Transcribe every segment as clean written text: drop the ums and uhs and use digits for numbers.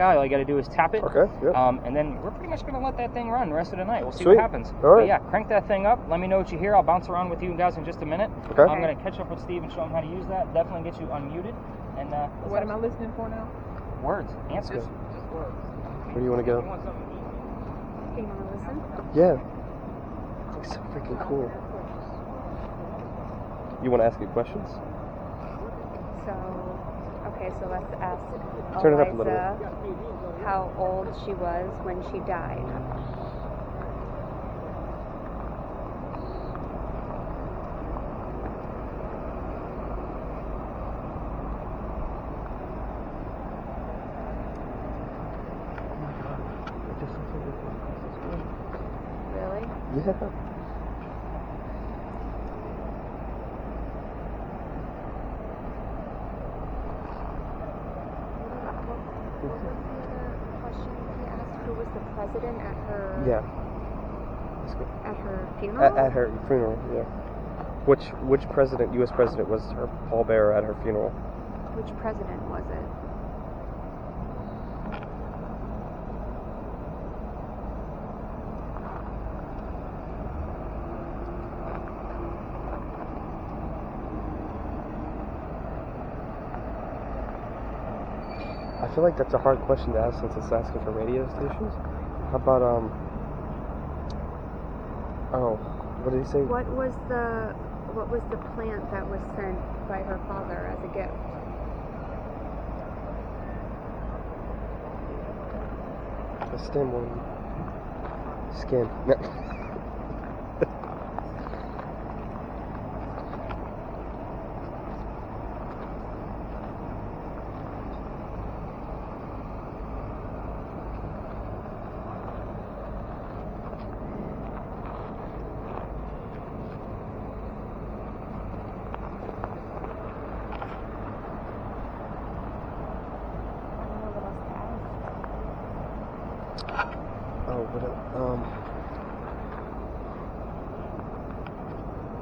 All you got to do is tap it. Okay, yep. And then we're pretty much going to let that thing run the rest of the night. We'll see Sweet. what happens. All right. But yeah, crank that thing up. Let me know what you hear. I'll bounce around with you guys in just a minute. Okay. I'm going to catch up with Steve and show him how to use that. Definitely get you unmuted. And what am I listening for now? Words. Answers. Just words. Where do you want to go? You want something easy? Do you want to listen? Yeah. It's so freaking cool. You want to ask me questions? So let's ask Turn it up a little Eliza bit. how old she was when she died. Really? Yeah. Who was the president at her? Yeah. At her funeral. At her funeral, yeah. Which president, U.S. president, was her pallbearer at her funeral? Which president was it? I feel like that's a hard question to ask since it's asking for radio stations. How about oh, what did he say? What was the plant that was sent by her father as a gift? A stem one. Skin.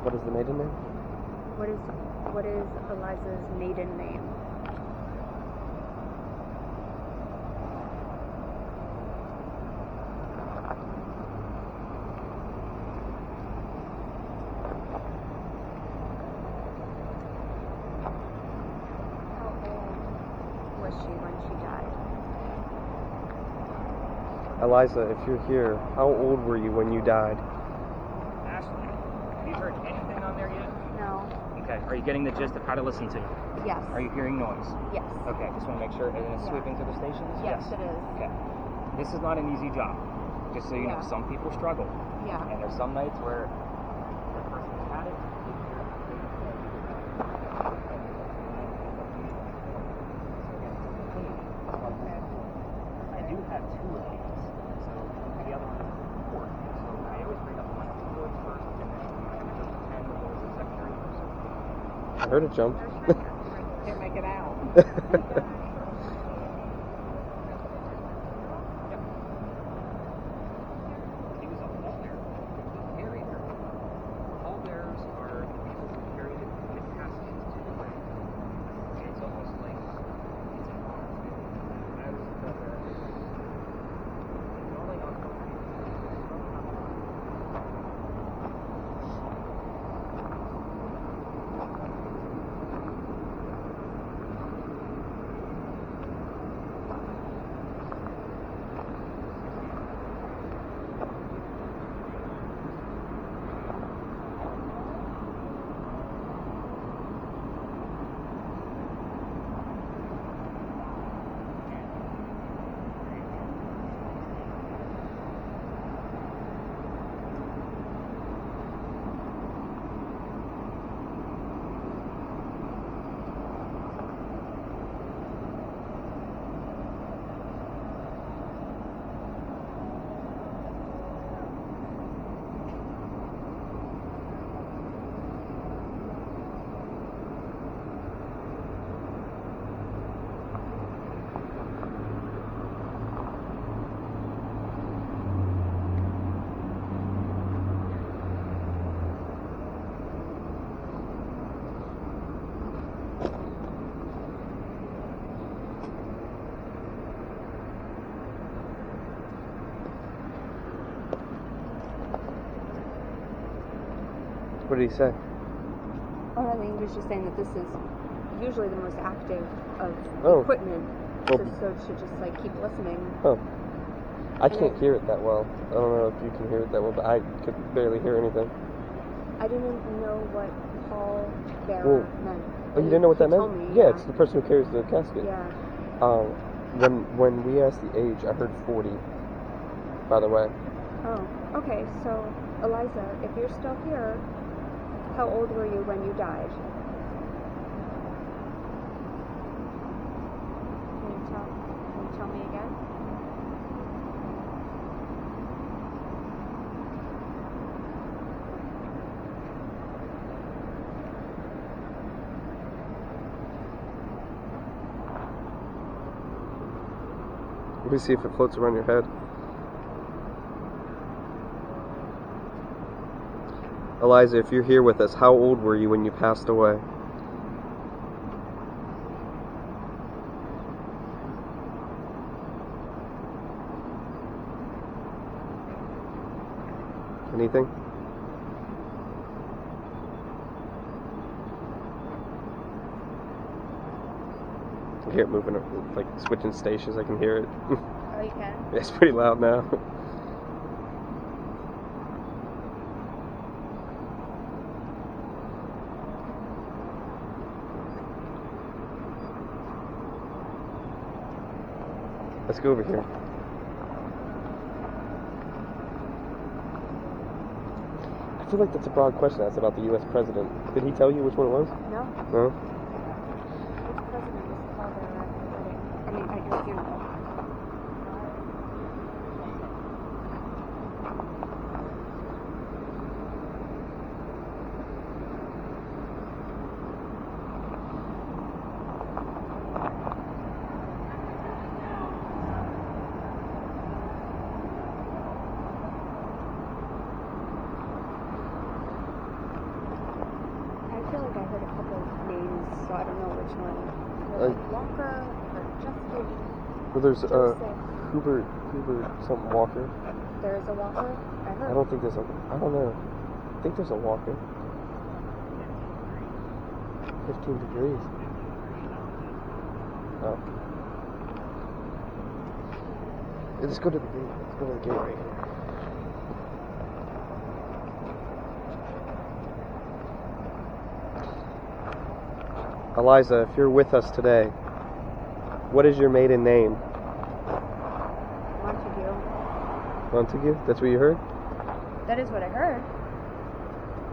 What is the maiden name? What is Eliza's maiden name? How old was she when she died? Eliza, if you're here, how old were you when you died? Ashley, have you heard anything on there yet? No. Okay. Are you getting the gist of how to listen to? Yes. Are you hearing noise? Yes. Okay. Just want to make sure. And it's Yeah. sweeping through the stations? Yes, it is. Okay. This is not an easy job. Just so you know, Yeah. some people struggle. Yeah. And there's some nights where the person who's had it, I do have two of these. So the other one is four. So I always bring up one towards first and then just 10 of those as secondary first. I heard it jump. Can't make it out. He was a pallbearer. Carrier. Pallbearers are the people who carry the caskets to the grave. It's almost like it's an honor. I was a pallbearer. Normally on What did he say? Oh, I think he was just saying that this is usually the most active of Oh. equipment. Well, So it should just like keep listening. Oh. I can't hear it that well. I don't know if you can hear it that well, but I could barely hear anything. I didn't know what Paul Bearer meant. Oh, you didn't know what that He meant? told me, Yeah, it's the person who carries the casket. Yeah. When we asked the age, I heard 40. By the way. Oh, okay. So, Eliza, if you're still here, how old were you when you died? Can you tell me again? Let me see if it floats around your head. Eliza, if you're here with us, how old were you when you passed away? Anything? I hear it moving, like switching stations. I can hear it. Oh, you can? It's pretty loud now. Let's go over here. I feel like that's a broad question. That's about the U.S. president. Did he tell you which one it was? No. No? Which president was Paul Bearer at your wedding? I mean, at your funeral? I feel like I heard a couple of names, so I don't know which one. Like Walker or Justin. Well, there's Joseph. Hubert something Walker. There is a Walker? I heard. I don't think there's a. I don't know. I think there's a Walker. 15 degrees. Oh. Yeah, let's go to the gate. Let's go to the gate right here. Eliza, if you're with us today, what is your maiden name? Montague. Montague? That's what you heard? That is what I heard.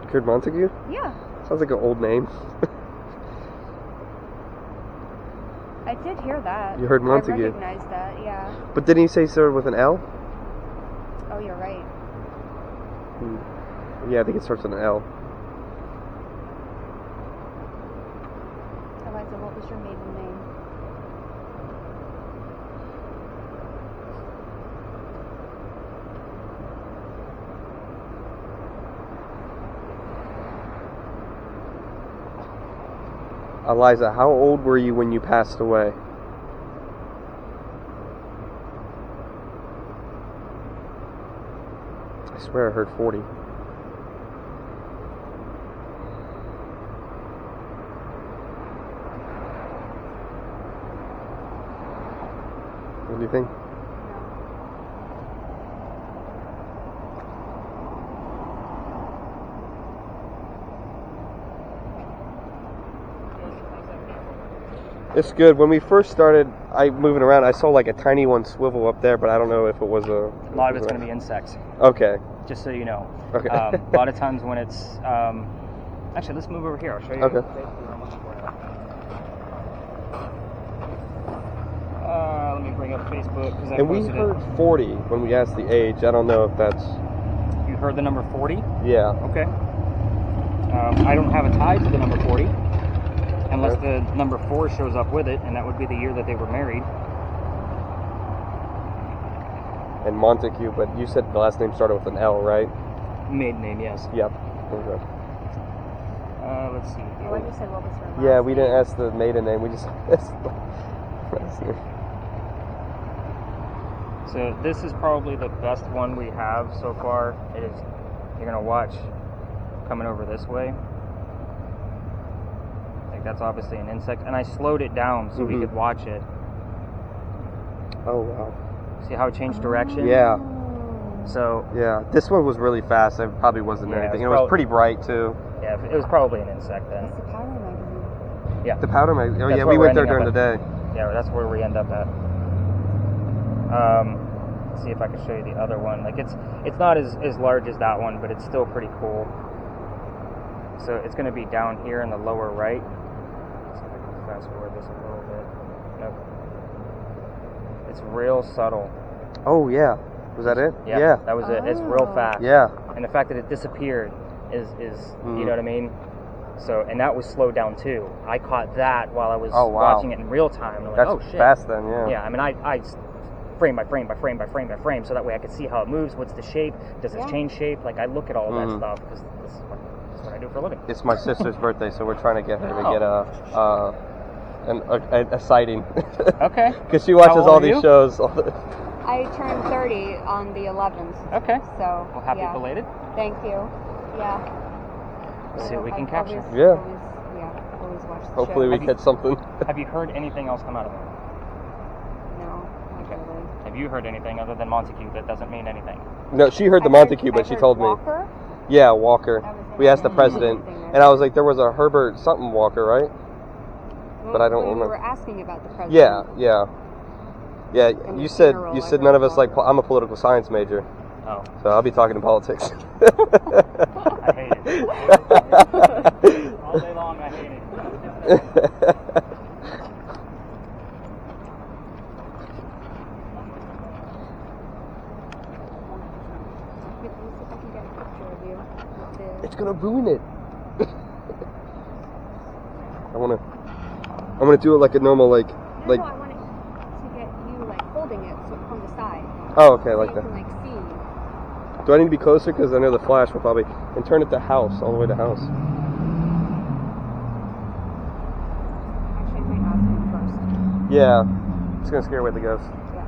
You heard Montague? Yeah. Sounds like an old name. I did hear that. You heard Montague. I recognized that, yeah. But didn't he say started with an L? Oh, you're right. Yeah, I think it starts with an L. Eliza, what was your maiden name? Eliza, how old were you when you passed away? I swear I heard 40. What do you think? It's good. When we first started, moving around, I saw like a tiny one swivel up there, but I don't know if it was a... A lot of it's going to be insects, Okay. just so you know. Okay. A lot of times when it's... actually, let's move over here. I'll show you. Okay. Let me bring up Facebook. Cause I And we posted heard 40 when we asked the age. I don't know if that's... it. You heard the number 40? Yeah. Okay. I don't have a tie to the number 40. Unless Okay. the number 4 shows up with it, and that would be the year that they were married. And Montague, but you said the last name started with an L, right? Maiden name, yes. Yep. Okay. Let's see. Well, you said what was her last Yeah, we didn't name? ask the maiden name. We just asked the last name. So this is probably the best one we have so far. It is. You're gonna watch coming over this way. Like that's obviously an insect, and I slowed it down so we could watch it. Oh wow. See how it changed direction? Yeah. So Yeah, this one was really fast. It probably wasn't anything. It was pretty bright too. Yeah, it was probably an insect then. It's the powder magazine. Yeah. The powder magazine. Oh That's yeah, where we we're went there ending during the day. Yeah, that's where we end up at. Let's see if I can show you the other one. Like it's not as large as that one, but it's still pretty cool. So it's going to be down here in the lower right. Let's see if I can fast forward this a little bit. Nope. It's real subtle. Oh yeah. Was that it? Yeah. That was it. It's real fast. Yeah. And the fact that it disappeared is you know what I mean? So, and that was slowed down too. I caught that while I was watching it in real time. And I'm like, That's oh shit. fast then, yeah. Yeah, I mean, I frame by frame by frame by frame by frame, so that way I could see how it moves. What's the shape? Does it change shape? Like I look at all of that stuff because this is what I do for a living. It's my sister's birthday, so we're trying to get her to get a sighting. Okay. Because she watches How old all are these you? shows. I turned 30 on the 11th. Okay. So, Well, happy belated. Thank you. Yeah. Let's see what we can I've capture. Always watch the Hopefully show. we catch something. Have you heard anything else come out of it? No, not really. Have you heard anything other than Montague that doesn't mean anything? No, she heard the I Montague, but she heard told Walker. me. Yeah, Walker. That was We asked the it. president, and I was like, there was a Herbert something Walker, right? But I don't We remember. were asking about the president. Yeah. Yeah, And you the said funeral, you I said heard none of us like. Walker. I'm a political science major, Oh, so I'll be talking politics. I hate it. All day long, I hate it. Let me see if I can get a picture of you. with the- It's gonna ruin it. I wanna do it like a normal No, I want it to get you like holding it so from the side. Oh, okay, So like you that. can like see. Do I need to be closer? Because I know the flash will probably... And turn it to house, all the way to house. Actually, I might ask him first. Yeah. It's going to scare away the ghost. Yeah.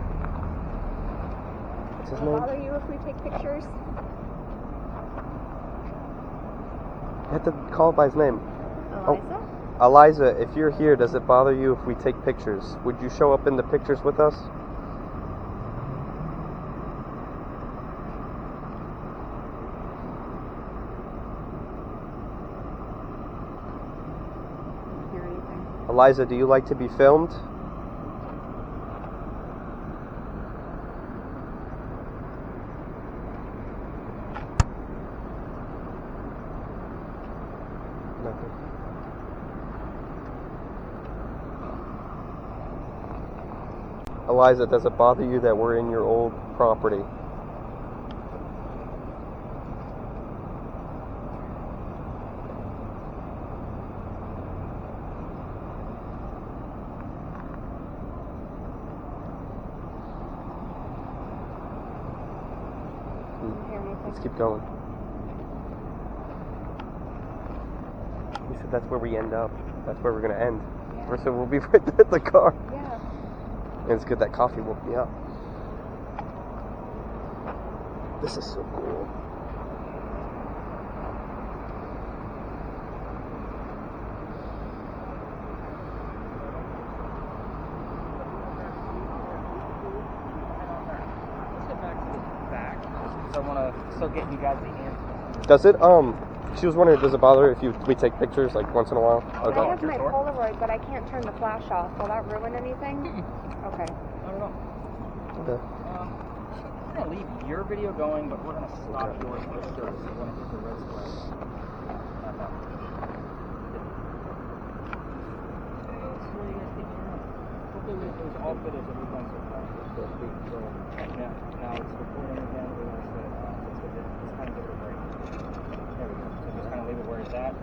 What's his Will it name? bother you if we take pictures? You have to call it by his name. Eliza? Eliza, if you're here, does it bother you if we take pictures? Would you show up in the pictures with us? Hear anything? Eliza, do you like to be filmed? Nothing. Eliza, does it bother you that we're in your old property? Hear anything? Let's keep going. We said that's where we end up. That's where we're going to end. Yeah. We said we'll be right at the car. Yeah. And it's good that coffee woke me up. This is so cool. Let's get back to the back. I want to start getting you guys the answers. Does it, she was wondering, does it bother if we take pictures like once in a while? I Okay. have my Polaroid, but I can't turn the flash off. Will that ruin anything? Okay. I don't know. Okay. We're going to leave your video going, but we're going to stop yours for sure. So we want to get the rest of it. Hopefully it was all good as everything so far. So now it's recording again. We want to set it off. Let's kind of give it a break. There we go. So just kind of leave it where it's at.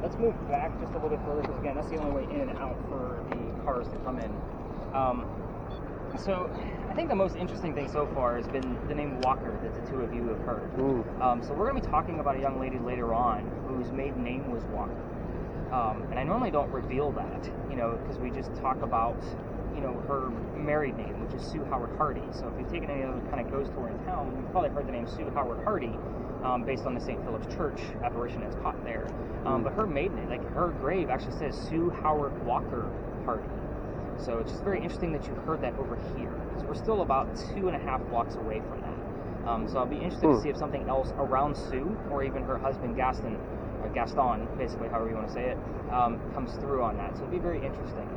Let's move back just a little bit further because again, that's the only way in and out for the cars to come in. So I think the most interesting thing so far has been the name Walker that the two of you have heard. So we're going to be talking about a young lady later on whose maiden name was Walker. And I normally don't reveal that, because we just talk about, her married name, which is Sue Howard Hardy. So if you've taken any other kind of ghost tour in town, you've probably heard the name Sue Howard Hardy, based on the St. Philip's Church apparition that's caught there. But her maiden name, like her grave, actually says Sue Howard Walker Hardy. So it's just very interesting that you heard that over here, because we're still about 2.5 blocks away from that. So I'll be interested to see if something else around Sue, or even her husband Gaston, basically, however you want to say it, comes through on that. So it'll be very interesting.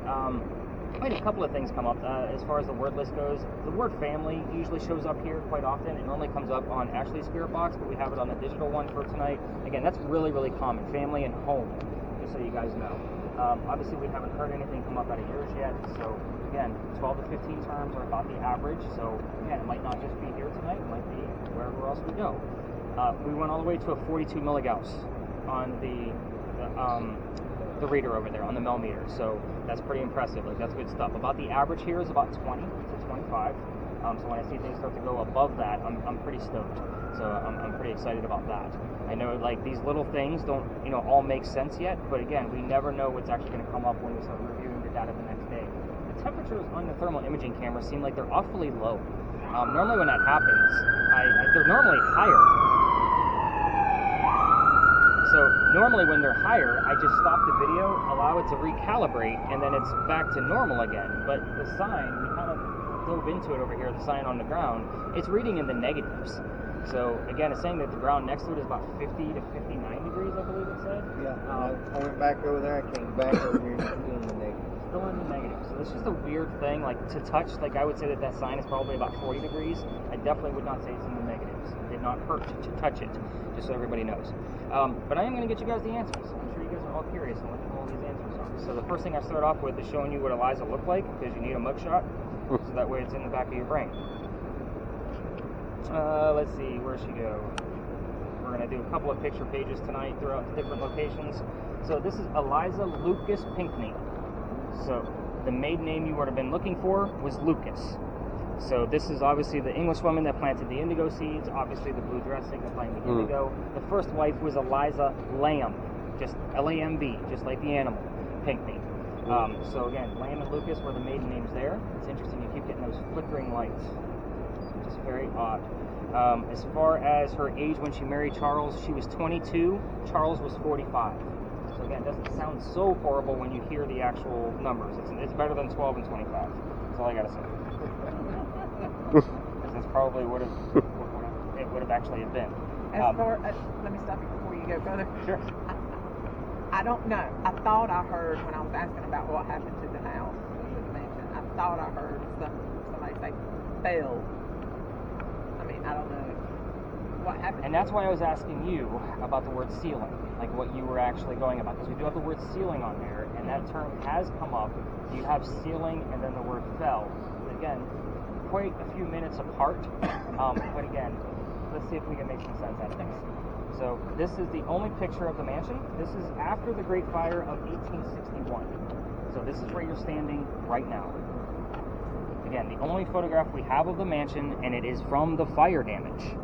I had a couple of things come up as far as the word list goes. The word family usually shows up here quite often. It normally comes up on Ashley's spirit box, but we have it on the digital one for tonight. Again, that's really, really common. Family and home, just so you guys know. Obviously, we haven't heard anything come up out of yours yet. So again, 12 to 15 terms are about the average. So again, it might not just be here tonight. It might be wherever else we go. We went all the way to a 42 milligauss on the reader over there, on the millimeter. So that's pretty impressive. Like, that's good stuff. About the average here is about 20 to 25. So when I see things start to go above that, I'm pretty stoked. So I'm pretty excited about that. I know, like, these little things don't, all make sense yet, but again, we never know what's actually going to come up when we start reviewing the data the next day. The temperatures on the thermal imaging camera seem like they're awfully low. Normally when that happens, they're normally higher. So normally when they're higher, I just stop the video, allow it to recalibrate, and then it's back to normal again. But the sign, we kind of dove into it over here, the sign on the ground, it's reading in the negatives. So again, it's saying that the ground next to it is about 50 to 59 degrees, I believe it said. Yeah, I went back over there, I came back over here, still in the negative. Still in the negative. So it's just a weird thing, like to touch, like I would say that sign is probably about 40 degrees. I definitely would not say it's in the negatives. It did not hurt to touch it, just so everybody knows. But I am going to get you guys the answers. I'm sure you guys are all curious on what all these answers are. So the first thing I start off with is showing you what Eliza looked like, because you need a mugshot, so that way it's in the back of your brain. Let's see, where'd she go? We're going to do a couple of picture pages tonight throughout the different locations. So this is Eliza Lucas Pinckney. So the maiden name you would have been looking for was Lucas. So this is obviously the English woman that planted the indigo seeds, obviously the blue dress signifying the indigo. The first wife was Eliza Lamb, just L-A-M-B, just like the animal, Pinckney. So again, Lamb and Lucas were the maiden names there. It's interesting, you keep getting those flickering lights, which is very odd. As far as her age when she married Charles, she was 22, Charles was 45. So again, it doesn't sound so horrible when you hear the actual numbers. It's better than 12 and 25. That's all I gotta say. That's probably what it would have actually been. As far as, let me stop you before you go further. Sure. I don't know. I thought I heard when I was asking about what happened to the house, to the mansion, I thought I heard somebody say fell. I mean, I don't know what happened. And that's why I was asking you about the word ceiling, like what you were actually going about, because we do have the word ceiling on there, and that term has come up. You have ceiling and then the word fell. Again, quite a few minutes apart, but again, let's see if we can make some sense out of things. So this is the only picture of the mansion. This is after the Great Fire of 1861. So this is where you're standing right now. Again, the only photograph we have of the mansion, and it is from the fire damage.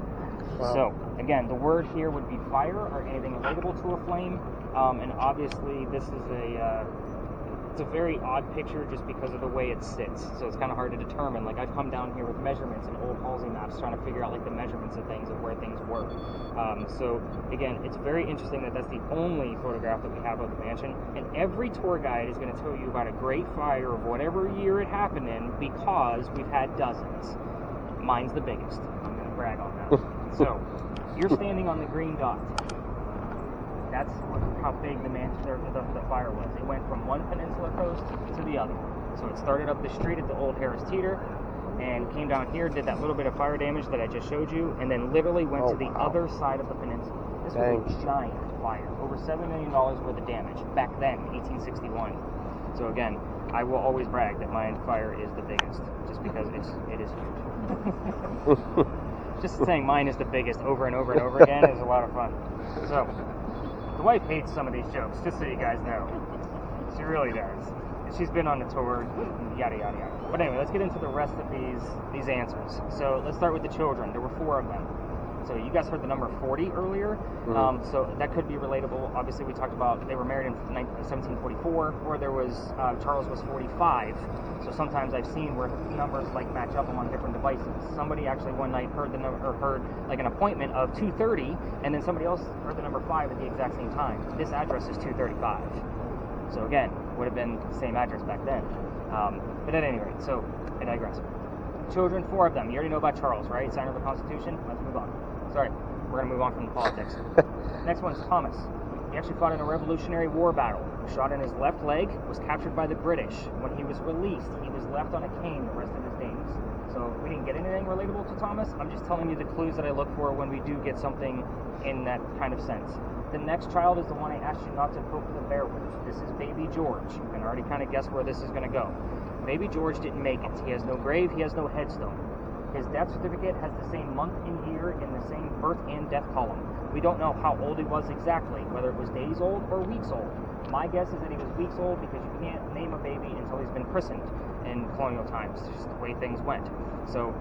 Wow. So again, the word here would be fire or anything relatable to a flame, and obviously this is it's a very odd picture just because of the way it sits. So it's kind of hard to determine. Like, I've come down here with measurements and old Halsey maps trying to figure out like the measurements of things and where things were. So again, it's very interesting that that's the only photograph that we have of the mansion. And every tour guide is going to tell you about a great fire of whatever year it happened in, because we've had dozens. Mine's the biggest. I'm going to brag on that. So you're standing on the green dot. That's how big the fire was. It went from one peninsula coast to the other. So it started up the street at the old Harris Teeter and came down here, did that little bit of fire damage that I just showed you, and then literally went to the other side of the peninsula. This was a giant fire. Over $7 million worth of damage back then, 1861. So again, I will always brag that my fire is the biggest, just because it is huge. Just saying mine is the biggest over and over and over again is a lot of fun. So, the wife hates some of these jokes, just so you guys know. She really does. She's been on the tour, yada, yada, yada. But anyway, let's get into the rest of these answers. So let's start with the children. There were 4 of them. So you guys heard the number 40 earlier. So that could be relatable. Obviously, we talked about they were married in 1744, or there was Charles was 45. So sometimes I've seen where numbers like match up on different devices. Somebody actually one night heard the number, or heard like an appointment of 2:30, and then somebody else heard the number 5 at the exact same time. This address is 235. So again, would have been the same address back then. But at any rate, so I digress. Children, 4 of them. You already know about Charles, right? Signer of the Constitution. Let's move on. Sorry, we're going to move on from the politics. Next one's Thomas. He actually fought in a Revolutionary War battle. Was shot in his left leg, was captured by the British. When he was released, he was left on a cane the rest of his days. So we didn't get anything relatable to Thomas. I'm just telling you the clues that I look for when we do get something in that kind of sense. The next child is the one I asked you not to poke the bear with. This is baby George. You can already kind of guess where this is going to go. Baby George didn't make it. He has no grave. He has no headstone. His death certificate has the same month and year in the same birth and death column. We don't know how old he was exactly, whether it was days old or weeks old. My guess is that he was weeks old because you can't name a baby until he's been christened in colonial times. It's just the way things went. So,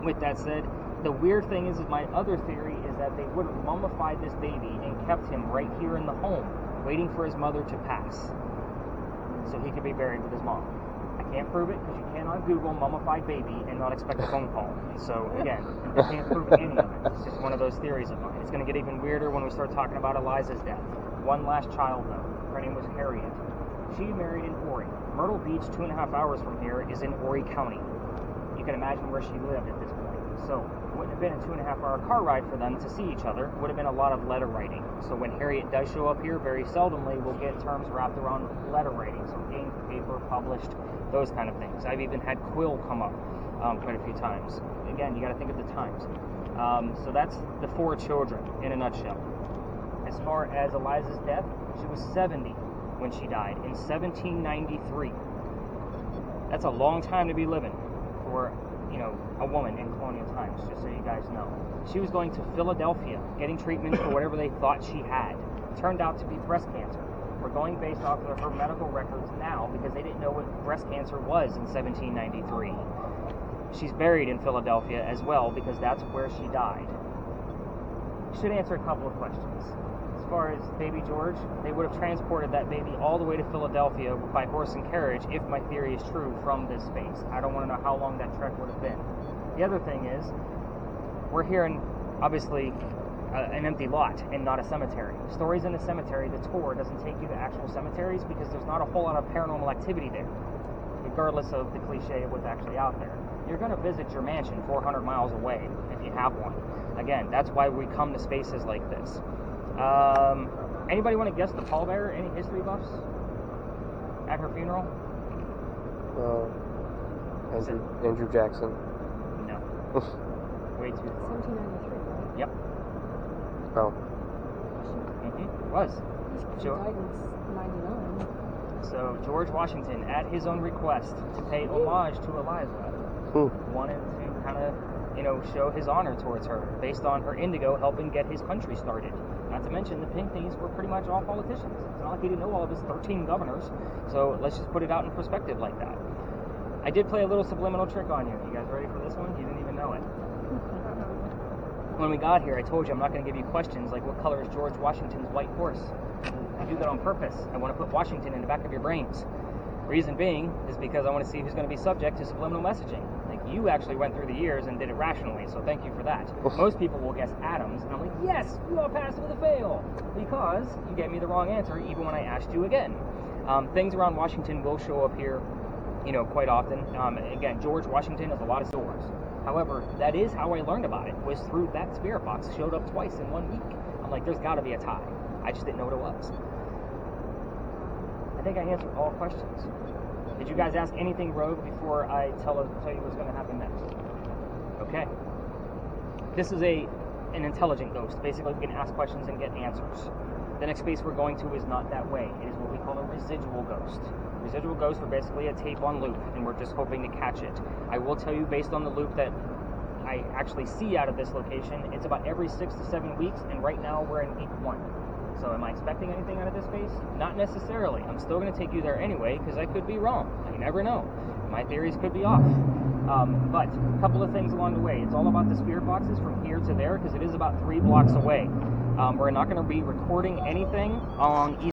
with that said, the weird thing is my other theory is that they would have mummified this baby and kept him right here in the home, waiting for his mother to pass, so he could be buried with his mom. I can't prove it because you cannot Google mummified baby and not expect a phone call. And so, again, I can't prove any of it. It's just one of those theories of mine. It's going to get even weirder when we start talking about Eliza's death. One last child, though. Her name was Harriet. She married in Horry. Myrtle Beach, 2.5 hours from here, is in Horry County. You can imagine where she lived at this point. So, it wouldn't have been a 2.5-hour car ride for them to see each other. It would have been a lot of letter writing. So when Harriet does show up here, very seldomly we'll get terms wrapped around letter writing. So ink, paper, published, those kind of things. I've even had quill come up quite a few times. Again, you got to think of the times. So that's the 4 children in a nutshell. As far as Eliza's death, she was 70 when she died in 1793. That's a long time to be living for, a woman in colonial times, just so you guys know. She was going to Philadelphia, getting treatment for whatever they thought she had. Turned out to be breast cancer. We're going based off of her medical records now because they didn't know what breast cancer was in 1793. She's buried in Philadelphia as well because that's where she died. Should answer a couple of questions. As far as baby George, they would have transported that baby all the way to Philadelphia by horse and carriage if my theory is true from this space. I don't want to know how long that trek would have been. The other thing is, we're hearing, obviously, an empty lot and not a cemetery. Stories in a cemetery, the tour doesn't take you to actual cemeteries because there's not a whole lot of paranormal activity there, regardless of the cliche of what's actually out there. You're going to visit your mansion 400 miles away if you have one. Again, that's why we come to spaces like this. Anybody want to guess the pallbearer? Any history buffs at her funeral? Andrew Jackson. No. Way too far. 1793, right? Yep. Oh. It was. She died in 99. So George Washington, at his own request, to pay homage to Eliza, wanted to kind of, show his honor towards her based on her indigo helping get his country started. Not to mention the Pinckneys were pretty much all politicians. It's not like he didn't know all of his 13 governors. So let's just put it out in perspective like that. I did play a little subliminal trick on you. You guys ready for this one? You didn't even know it. When we got here, I told you I'm not going to give you questions like what color is George Washington's white horse. I do that on purpose. I want to put Washington in the back of your brains. Reason being is because I want to see who's going to be subject to subliminal messaging. Like, you actually went through the years and did it rationally, so thank you for that. Most people will guess Adams, and I'm like, yes, you all passed with a fail, because you gave me the wrong answer even when I asked you again. Things around Washington will show up here, quite often. Again, George Washington has a lot of stores. However, that is how I learned about it, was through that spirit box showed up twice in 1 week. I'm like, there's got to be a tie. I just didn't know what it was. I think I answered all questions. Did you guys ask anything rogue before I tell you what's going to happen next? Okay. This is an intelligent ghost. Basically, we can ask questions and get answers. The next space we're going to is not that way. It is what we call a residual ghost. Residual ghosts are basically a tape on loop, and we're just hoping to catch it. I will tell you, based on the loop that I actually see out of this location, it's about every 6 to 7 weeks, and right now we're in week 1. So am I expecting anything out of this space? Not necessarily. I'm still going to take you there anyway, because I could be wrong. You never know. My theories could be off. But a couple of things along the way. It's all about the spirit boxes from here to there because it is about 3 blocks away. We're not going to be recording anything along either.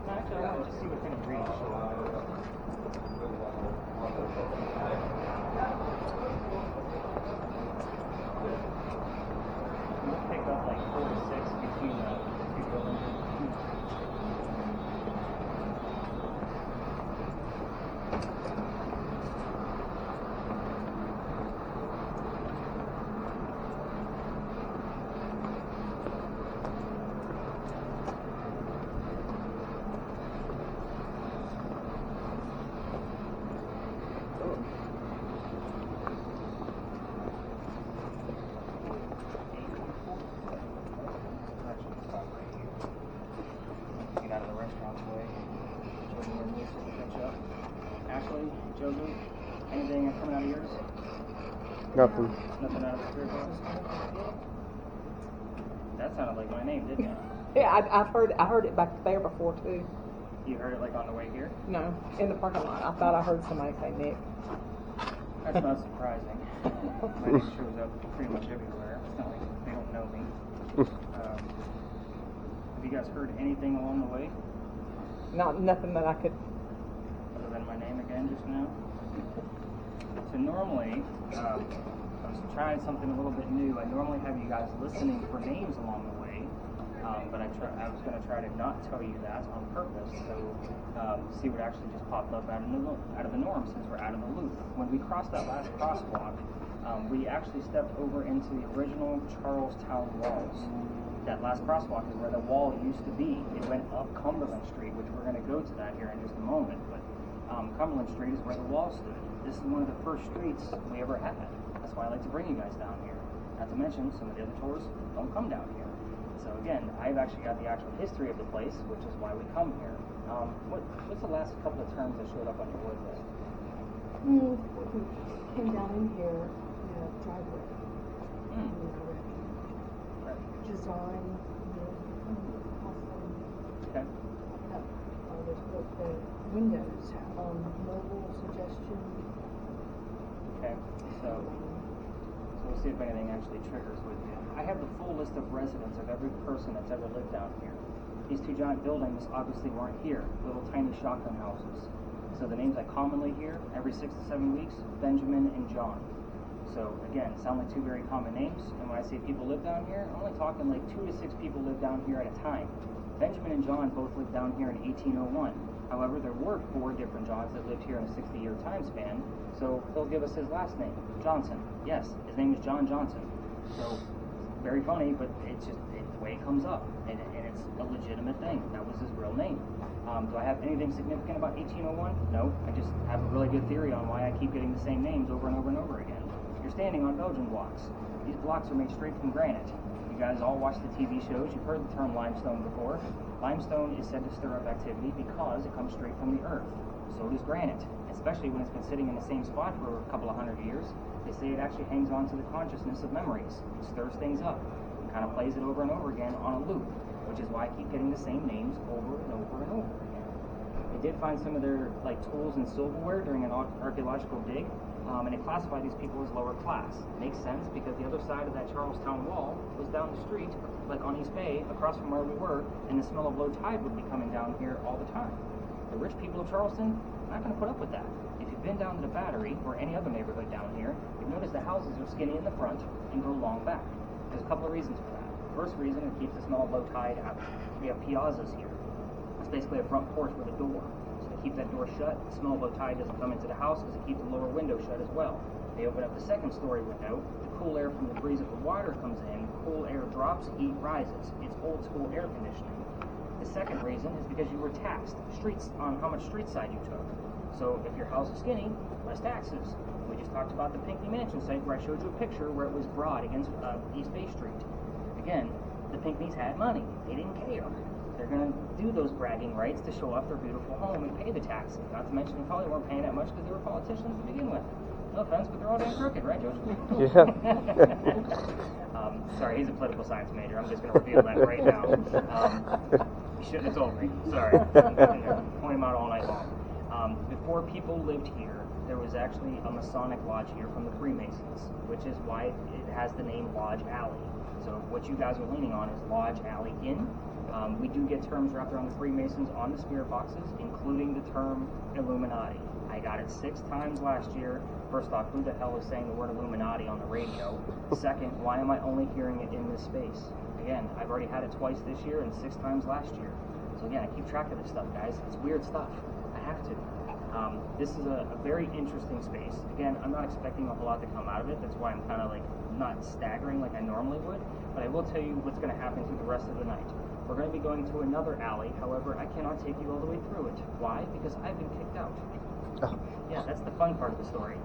Actually, I want to just see what kind of breed. We'll pick up like 4 to 6 between the two buildings. Get out of the restaurant's way. Catch up. Ashley, Joseph, anything coming out of yours? Nothing. Nothing out of the spirit box? That sounded like my name, didn't it? Yeah, I heard it back there before too. You heard it like on the way here? No, in the parking lot. I thought I heard somebody say Nick. That's not surprising. My name shows up pretty much everywhere. It's not like they don't know me. Have you guys heard anything along the way? Nothing that I could. Other than my name again just now? So normally, I was trying something a little bit new. I normally have you guys listening for names along the way, but I was going to try to not tell you that on purpose, so see what actually just popped up out of the norm since we're out of the loop. When we crossed that last crosswalk, we actually stepped over into the original Charlestown walls. That last crosswalk is where the wall used to be. It went up Cumberland Street, which we're going to go to that here in just a moment, but Cumberland Street is where the wall stood. This is one of the first streets we ever had. That's why I like to bring you guys down here. Not to mention, some of the other tours don't come down here. So again, I've actually got the actual history of the place, which is why we come here. What's the last couple of terms that showed up on your word list? We came down in here, driveway. Design, Okay. the windows, mobile suggestion. Okay, so we'll see if anything actually triggers with you. I have the full list of residents of every person that's ever lived down here. These two giant buildings obviously weren't here, little tiny shotgun houses. So the names I commonly hear every 6 to 7 weeks, Benjamin and John. So again, sound like two very common names, and when I say people live down here, I'm only talking like 2 to 6 people live down here at a time. Benjamin and John both lived down here in 1801. However, there were 4 different Johns that lived here in a 60-year time span, so he'll give us his last name, Johnson. Yes, his name is John Johnson. So, very funny, but it's just the way it comes up, and it's a legitimate thing. That was his real name. Do I have anything significant about 1801? No, I just have a really good theory on why I keep getting the same names over and over and over again. You're standing on Belgian blocks. These blocks are made straight from granite. You guys all watch the TV shows. You've heard the term limestone before. Limestone is said to stir up activity because it comes straight from the earth. So does granite, especially when it's been sitting in the same spot for a couple of 100 years. They say it actually hangs on to the consciousness of memories. It stirs things up and kind of plays it over and over again on a loop, which is why I keep getting the same names over and over and over again. They did find some of their tools and silverware during an archaeological dig, and it classified these people as lower class. Makes sense because the other side of that Charlestown wall was down the street, like on East Bay, across from where we were, and the smell of low tide would be coming down here all the time. The rich people of Charleston, not going to put up with that. If you've been down to the Battery or any other neighborhood down here, you've noticed the houses are skinny in the front and go long back. There's a couple of reasons for that. First reason, it keeps the smell of low tide out. We have piazzas here. It's basically a front porch with a door. So they keep that door shut. The smell of low tide doesn't come into the house because it keeps the lower window shut as well. They open up the second story window. The cool air from the breeze of the water comes in. Cool air drops, heat rises. It's old school air conditioning. The second reason is because you were taxed on how much street side you took. So if your house is skinny, less taxes. We just talked about the Pinckney Mansion site where I showed you a picture where it was broad against East Bay Street. Again, the Pinckneys had money. They didn't care. They're going to do those bragging rights to show off their beautiful home and pay the taxes. Not to mention they probably weren't paying that much because they were politicians to begin with. No offense, but they're all damn crooked, right, Joseph? Yeah. Sorry, he's a political science major. I'm just going to reveal that right now. You shouldn't have told me. Sorry. Point him out all night long. Before people lived here, there was actually a Masonic lodge here from the Freemasons, which is why it has the name Lodge Alley. So what you guys are leaning on is Lodge Alley Inn. We do get terms wrapped around the Freemasons on the spirit boxes, including the term Illuminati. I got it 6 times last year. First off, who the hell is saying the word Illuminati on the radio? Second, why am I only hearing it in this space? Again, I've already had it twice this year and 6 times last year. So again, I keep track of this stuff, guys. It's weird stuff. I have to. This is a very interesting space. Again, I'm not expecting a whole lot to come out of it. That's why I'm kind of like not staggering like I normally would. But I will tell you what's going to happen through the rest of the night. We're going to be going to another alley. However, I cannot take you all the way through it. Why? Because I've been kicked out. Oh. Yeah, that's the fun part of the story.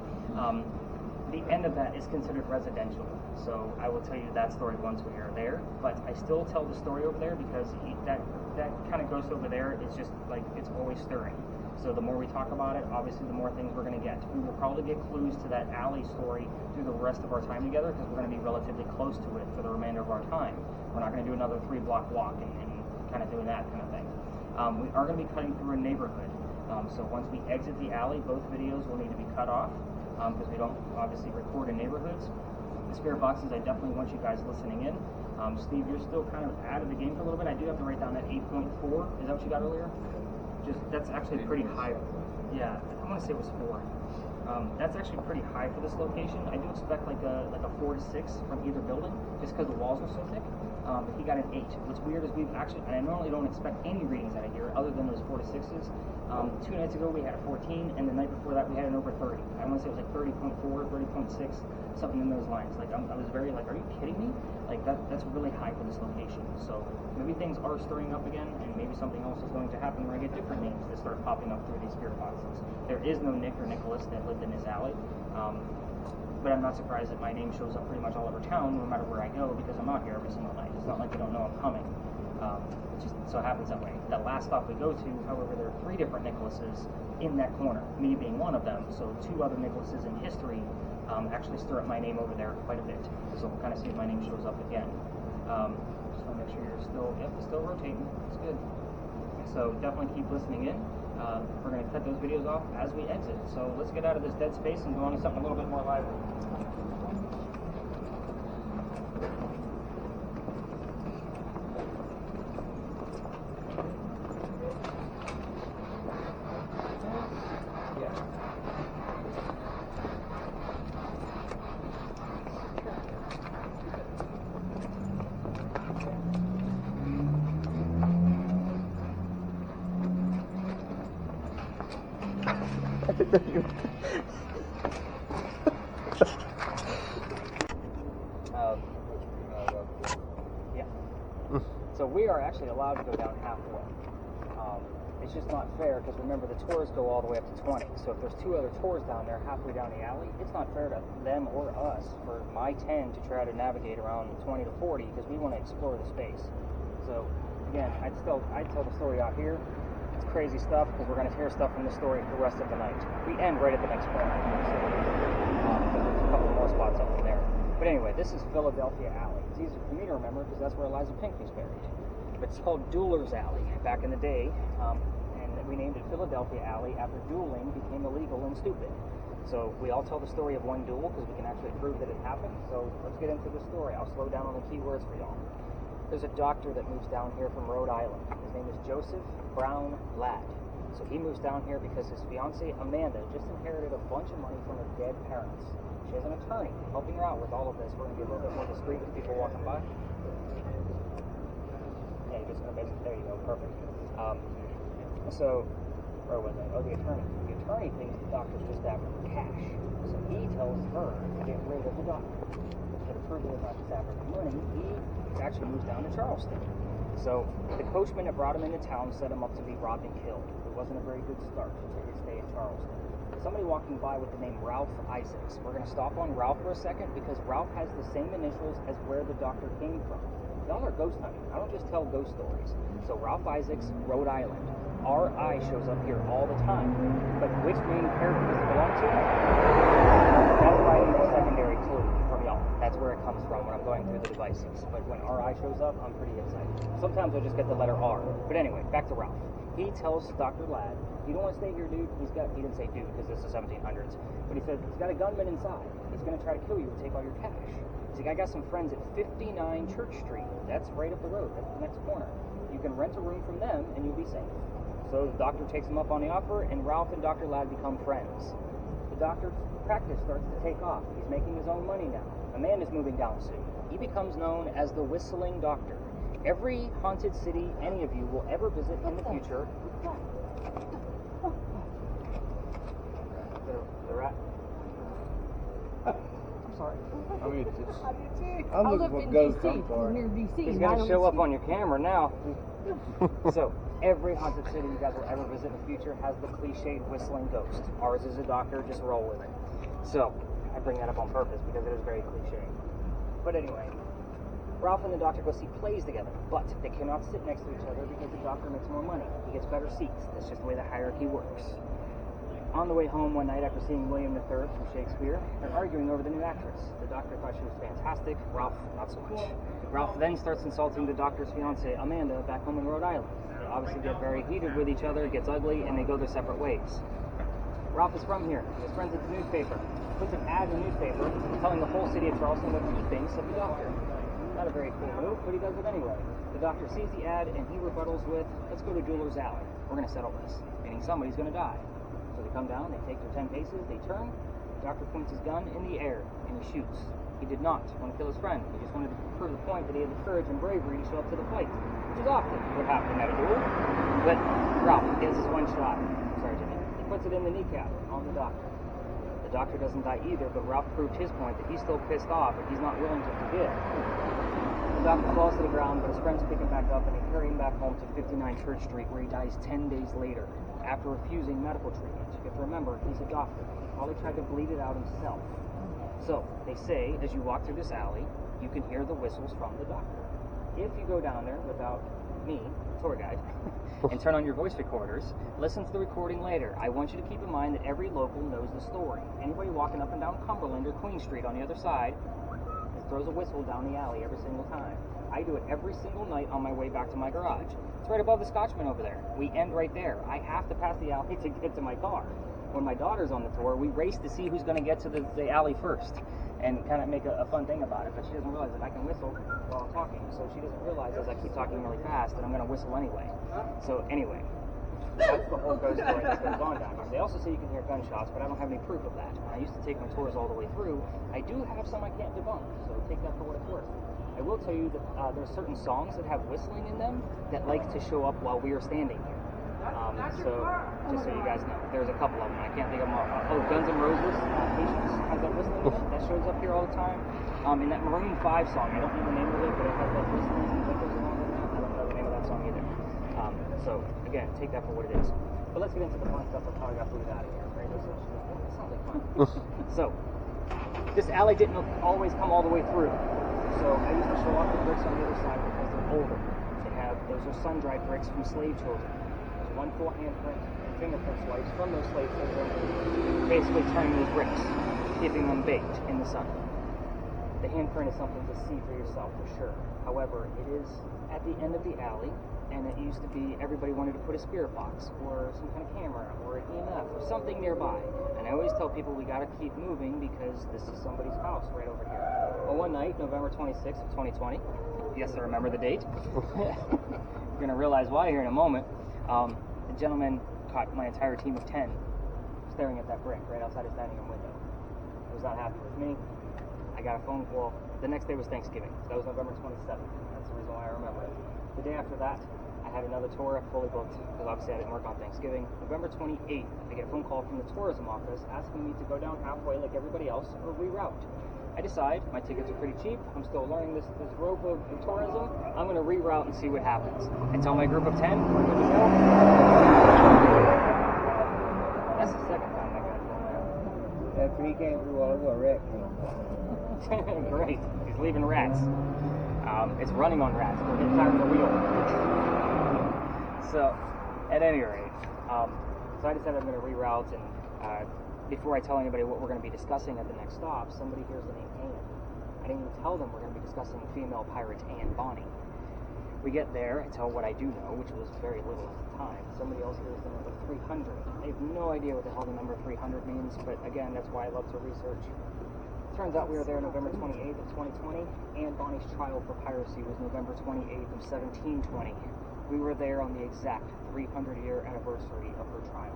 The end of that is considered residential, so I will tell you that story once we are there. But I still tell the story over there because that kind of goes over there. It's just like it's always stirring. So the more we talk about it, obviously the more things we're going to get. We will probably get clues to that alley story through the rest of our time together because we're going to be relatively close to it for the remainder of our time. We're not going to do another 3-block walk and kind of doing that kind of thing. We are going to be cutting through a neighborhood. So once we exit the alley, both videos will need to be cut off because we don't obviously record in neighborhoods. The spirit boxes, I definitely want you guys listening in. Steve, you're still kind of out of the game for a little bit. I do have to write down that 8.4. Is that what you got earlier? That's actually pretty high. Yeah, I want to say it was 4. That's actually pretty high for this location. I do expect like a 4 to 6 from either building, just because the walls are so thick. But he got an 8. What's weird is we've actually, and I normally don't expect any readings out of here other than those 4 to 6s. 2 nights ago we had a 14, and the night before that we had an over 30. I want to say it was like 30.4, 30.6, something in those lines. Like I was very like, are you kidding me? Like that's really high for this location. So maybe things are stirring up again, and maybe something else is going to happen where I get different names that start popping up through these spirit boxes. There is no Nick or Nicholas that lived in this alley. But I'm not surprised that my name shows up pretty much all over town, no matter where I go, because I'm out here every single night. It's not like they don't know I'm coming. It just so happens that way. That last stop we go to, however, there are 3 different Nicholases in that corner, me being one of them. So 2 other Nicholases in history actually stir up my name over there quite a bit. So we'll kind of see if my name shows up again. Just want to make sure you're still rotating. It's good. So definitely keep listening in. We're going to cut those videos off as we exit. So let's get out of this dead space and go on to something a little bit more lively. Yeah. So we are actually allowed to go down halfway. It's just not fair because remember the tours go all the way up to 20. So if there's 2 other tours down there halfway down the alley, it's not fair to them or us for my 10 to try to navigate around 20 to 40 because we want to explore the space. So again, I'd tell the story out here. It's crazy stuff because we're going to hear stuff from the story the rest of the night. We end right at the next corner. So, there's a couple more spots up in there. But anyway, this is Philadelphia Alley. It's easy for me to remember because that's where Eliza Pinckney's buried. But it's called Dueler's Alley back in the day, and we named it Philadelphia Alley after dueling became illegal and stupid. So we all tell the story of one duel because we can actually prove that it happened. So let's get into the story. I'll slow down on the key words for y'all. There's a doctor that moves down here from Rhode Island. His name is Joseph Brown Ladd. So he moves down here because his fiancée Amanda just inherited a bunch of money from her dead parents. She has an attorney helping her out with all of this. We're going to be a little bit more discreet with people walking by. Yeah, you're just going to basically, there you go, perfect. So, where was I? Oh, the attorney. The attorney thinks the doctor's just after cash. So he tells her to get rid of the doctor. To prove that he's not just after money, he actually moves down to Charleston. So the coachman that brought him into town set him up to be robbed and killed. It wasn't a very good start to his stay in Charleston. Somebody walking by with the name Ralph Isaacs. We're going to stop on Ralph for a second because Ralph has the same initials as where the doctor came from. Y'all are ghost hunting. I don't just tell ghost stories. So Ralph Isaacs, Rhode Island. R.I. shows up here all the time. But which main character does it belong to? That's why I need a secondary clue from y'all. That's where it comes from when I'm going through the devices. But when R.I. shows up, I'm pretty excited. Sometimes I just get the letter R. But anyway, back to Ralph. He tells Dr. Ladd, "You don't want to stay here, dude. He didn't say dude because this is 1700s, but he said he's got a gunman inside. He's going to try to kill you and take all your cash." He's like, "I got some friends at 59 Church Street. That's right up the road. That's the next corner. You can rent a room from them and you'll be safe." So the doctor takes him up on the offer, and Ralph and Dr. Ladd become friends. The doctor's practice starts to take off. He's making his own money now. A man is moving down soon. He becomes known as the Whistling Doctor. Every haunted city any of you will ever visit in the future. The rat. I'm sorry. I mean, I I'm lived looking in for ghosts. DC, I'm sorry. near DC. He's and going I to only show up see- on your camera now. So, every haunted city you guys will ever visit in the future has the cliched whistling ghost. Ours is a doctor, just roll with it. So, I bring that up on purpose because it is very cliche. But anyway, Ralph and the doctor go see plays together, but they cannot sit next to each other because the doctor makes more money. He gets better seats. That's just the way the hierarchy works. On the way home one night after seeing William III from Shakespeare, they're arguing over the new actress. The doctor thought she was fantastic, Ralph not so much. Ralph then starts insulting the doctor's fiancée, Amanda, back home in Rhode Island. They obviously get very heated with each other, it gets ugly, and they go their separate ways. Ralph is from here. His friends at the newspaper. Puts an ad in the newspaper telling the whole city of Charleston what he thinks of the doctor. Not a very cool move, but he does it anyway. The doctor sees the ad and he rebuttals with, "Let's go to Jeweler's Alley. We're going to settle this," meaning somebody's going to die. So they come down, they take their 10 paces, they turn, the doctor points his gun in the air, and he shoots. He did not want to kill his friend. He just wanted to prove the point that he had the courage and bravery to show up to the fight, which is often what happened at a duel. But Ralph gets his one shot. Sorry, Jimmy. He puts it in the kneecap on the doctor. The doctor doesn't die either, but Ralph proved his point that he's still pissed off and he's not willing to forgive. The doctor falls to the ground, but his friends pick him back up and they carry him back home to 59 Church Street, where he dies 10 days later after refusing medical treatment. You have to remember, he's a doctor. Probably tried to bleed it out himself. So, they say, as you walk through this alley, you can hear the whistles from the doctor. If you go down there without me, tour guide, and turn on your voice recorders, listen to the recording later. I want you to keep in mind that every local knows the story. Anybody walking up and down Cumberland or Queen Street on the other side throws a whistle down the alley every single time. I do it every single night on my way back to my garage. It's right above the Scotchman over there. We end right there. I have to pass the alley to get to my car. When my daughter's on the tour, we race to see who's going to get to the alley first and kind of make a fun thing about it, but she doesn't realize that I can whistle while I'm talking, so she doesn't realize as I keep talking really fast that I'm going to whistle anyway. So anyway, that's the whole ghost story that goes on down here. They also say you can hear gunshots, but I don't have any proof of that. When I used to take my tours all the way through, I do have some I can't debunk, so take that for what it's worth. I will tell you that there's certain songs that have whistling in them that like to show up while we are standing here. So, just so you guys know, there's a couple of them. I can't think of them all. Guns N' Roses, Patience has that whistling in it. That shows up here all the time. In that Maroon 5 song, I don't know the name of it, but it has that whistling that goes along with that. I don't know the name of that song either. So, again, take that for what it is. But let's get into the fun stuff of how I got food out of here. Right? That sounds like fun. So, this alley didn't always come all the way through. So, I used to show off the bricks on the other side because they're older. Those are sun-dried bricks from slave children. There's one full handprint and fingerprint swipes from those slave children, basically turning those bricks, keeping them baked in the sun. The handprint is something to see for yourself for sure. However, it is at the end of the alley, and it used to be everybody wanted to put a spirit box or some kind of camera or an EMF or something nearby. And I always tell people we got to keep moving because this is somebody's house right over here. Well, one night, November 26th of 2020, yes, I remember the date. You're going to realize why here in a moment. The gentleman caught my entire team of 10 staring at that brick right outside his dining room window. He was not happy with me. I got a phone call. The next day was Thanksgiving. So that was November 27th. That's the reason why I remember it. The day after that, I had another tour fully booked because obviously I didn't work on Thanksgiving. November 28th, I get a phone call from the tourism office asking me to go down halfway like everybody else or reroute. I decide my tickets are pretty cheap. I'm still learning this rope of tourism. I'm going to reroute and see what happens. I tell my group of 10, we're good to go. That's the second time I got it. After he came through all over a wreck. Great. He's leaving rats. It's running on rats. We're getting tired of the wheel. So, at any rate, so I decided I'm going to reroute, and before I tell anybody what we're going to be discussing at the next stop, somebody hears the name Anne. I didn't even tell them we're going to be discussing female pirate Anne Bonny. We get there, I tell what I do know, which was very little at the time. Somebody else hears the number 300. They have no idea what the hell the number 300 means, but again, that's why I love to research. Turns out we were there November 28th of 2020, and Bonnie's trial for piracy was November 28th of 1720. We were there on the exact 300-year anniversary of her trial.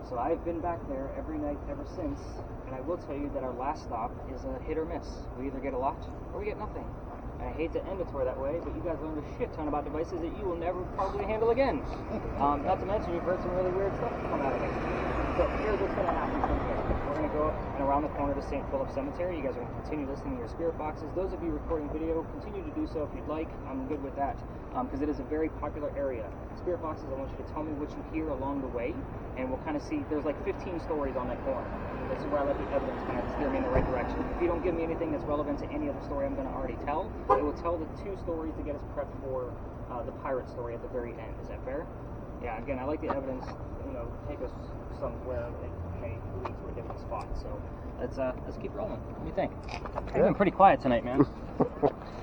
So I've been back there every night ever since, and I will tell you that our last stop is a hit or miss. We either get a lot or we get nothing. And I hate to end a tour that way, but you guys learned a shit ton about devices that you will never probably handle again. Not to mention you've heard some really weird stuff come out of it. So here's what's going to happen from here. We're going to go up and around the corner to St. Philip Cemetery. You guys are going to continue listening to your spirit boxes. Those of you recording video, continue to do so if you'd like. I'm good with that, because it is a very popular area. Spirit boxes, I want you to tell me what you hear along the way, and we'll kind of see. There's like 15 stories on that corner. This is where I let the evidence kind of steer me in the right direction. If you don't give me anything that's relevant to any other story I'm going to already tell, it will tell the 2 stories to get us prepped for the pirate story at the very end. Is that fair? Yeah, again, I like the evidence, take us somewhere that may lead to a different spot. So let's keep rolling. What do you think? You've been pretty quiet tonight, man.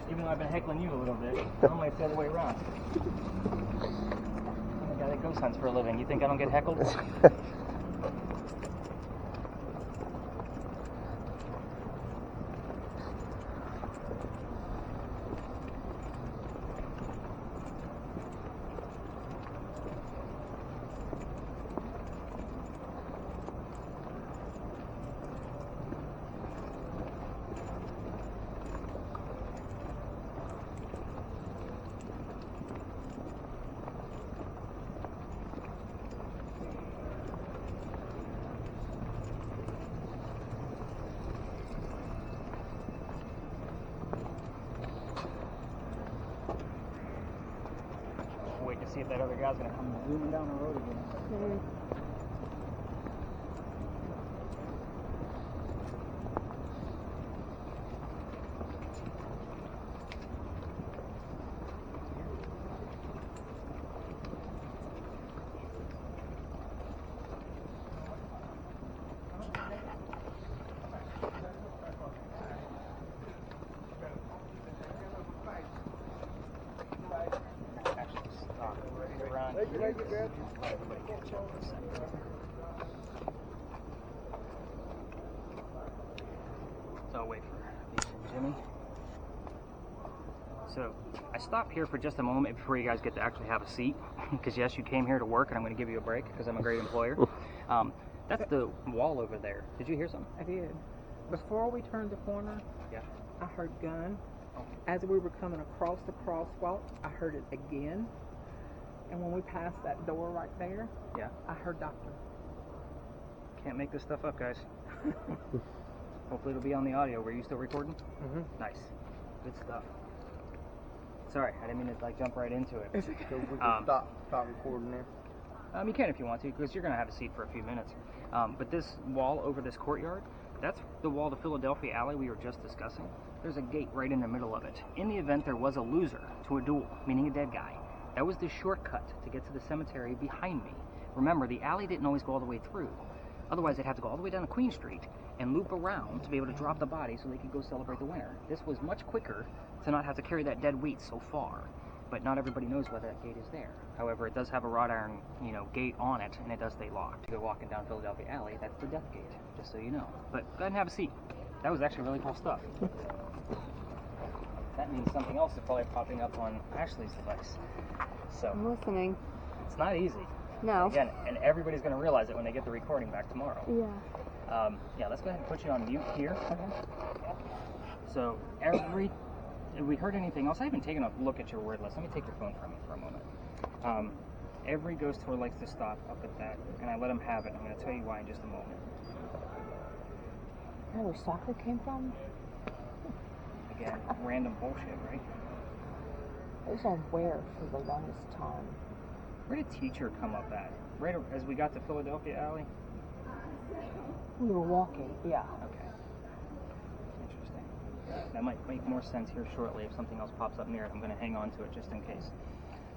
Even though I've been heckling you a little bit. Normally it's the other way around. I'm the guy that ghost hunts for a living. You think I don't get heckled? Wait to see if that other guy's gonna come zooming down the road again. So I'll wait for Jimmy. So I stop here for just a moment before you guys get to actually have a seat, because yes, you came here to work, and I'm going to give you a break because I'm a great employer. That's the wall over there. Did you hear something? I did. Before we turned the corner, Yeah. I heard gun. As we were coming across the crosswalk, I heard it again. And when we passed that door right there, Yeah. I heard doctor. Can't make this stuff up, guys. Hopefully it'll be on the audio. Were you still recording? Mm-hmm. Nice. Good stuff. Sorry, I didn't mean to jump right into it. So we can stop recording there. You can if you want to, because you're going to have a seat for a few minutes. But this wall over this courtyard, that's the wall to Philadelphia Alley we were just discussing. There's a gate right in the middle of it. In the event there was a loser to a duel, meaning a dead guy, that was the shortcut to get to the cemetery behind me. Remember, the alley didn't always go all the way through. Otherwise, they'd have to go all the way down to Queen Street and loop around to be able to drop the body so they could go celebrate the winner. This was much quicker to not have to carry that dead weight so far. But not everybody knows whether that gate is there. However, it does have a wrought iron, gate on it, and it does stay locked. If you're walking down Philadelphia Alley, that's the death gate, just so you know. But go ahead and have a seat. That was actually really cool stuff. That means something else is probably popping up on Ashley's device. So I'm listening. it's not easy. No. Again, and everybody's going to realize it when they get the recording back tomorrow. Yeah. Yeah, let's go ahead and put you on mute here. So if we heard anything else, I haven't taken a look at your word list. Let me take your phone from you for a moment. Every ghost tour likes to stop up at that, and I let them have it. I'm going to tell you why in just a moment. You know where soccer came from? Again, random bullshit, right? It was on where for the longest time. Where did teacher come up at? Right as we got to Philadelphia Alley? We were walking, yeah. Okay. Interesting. That might make more sense here shortly. If something else pops up near it, I'm going to hang on to it just in case.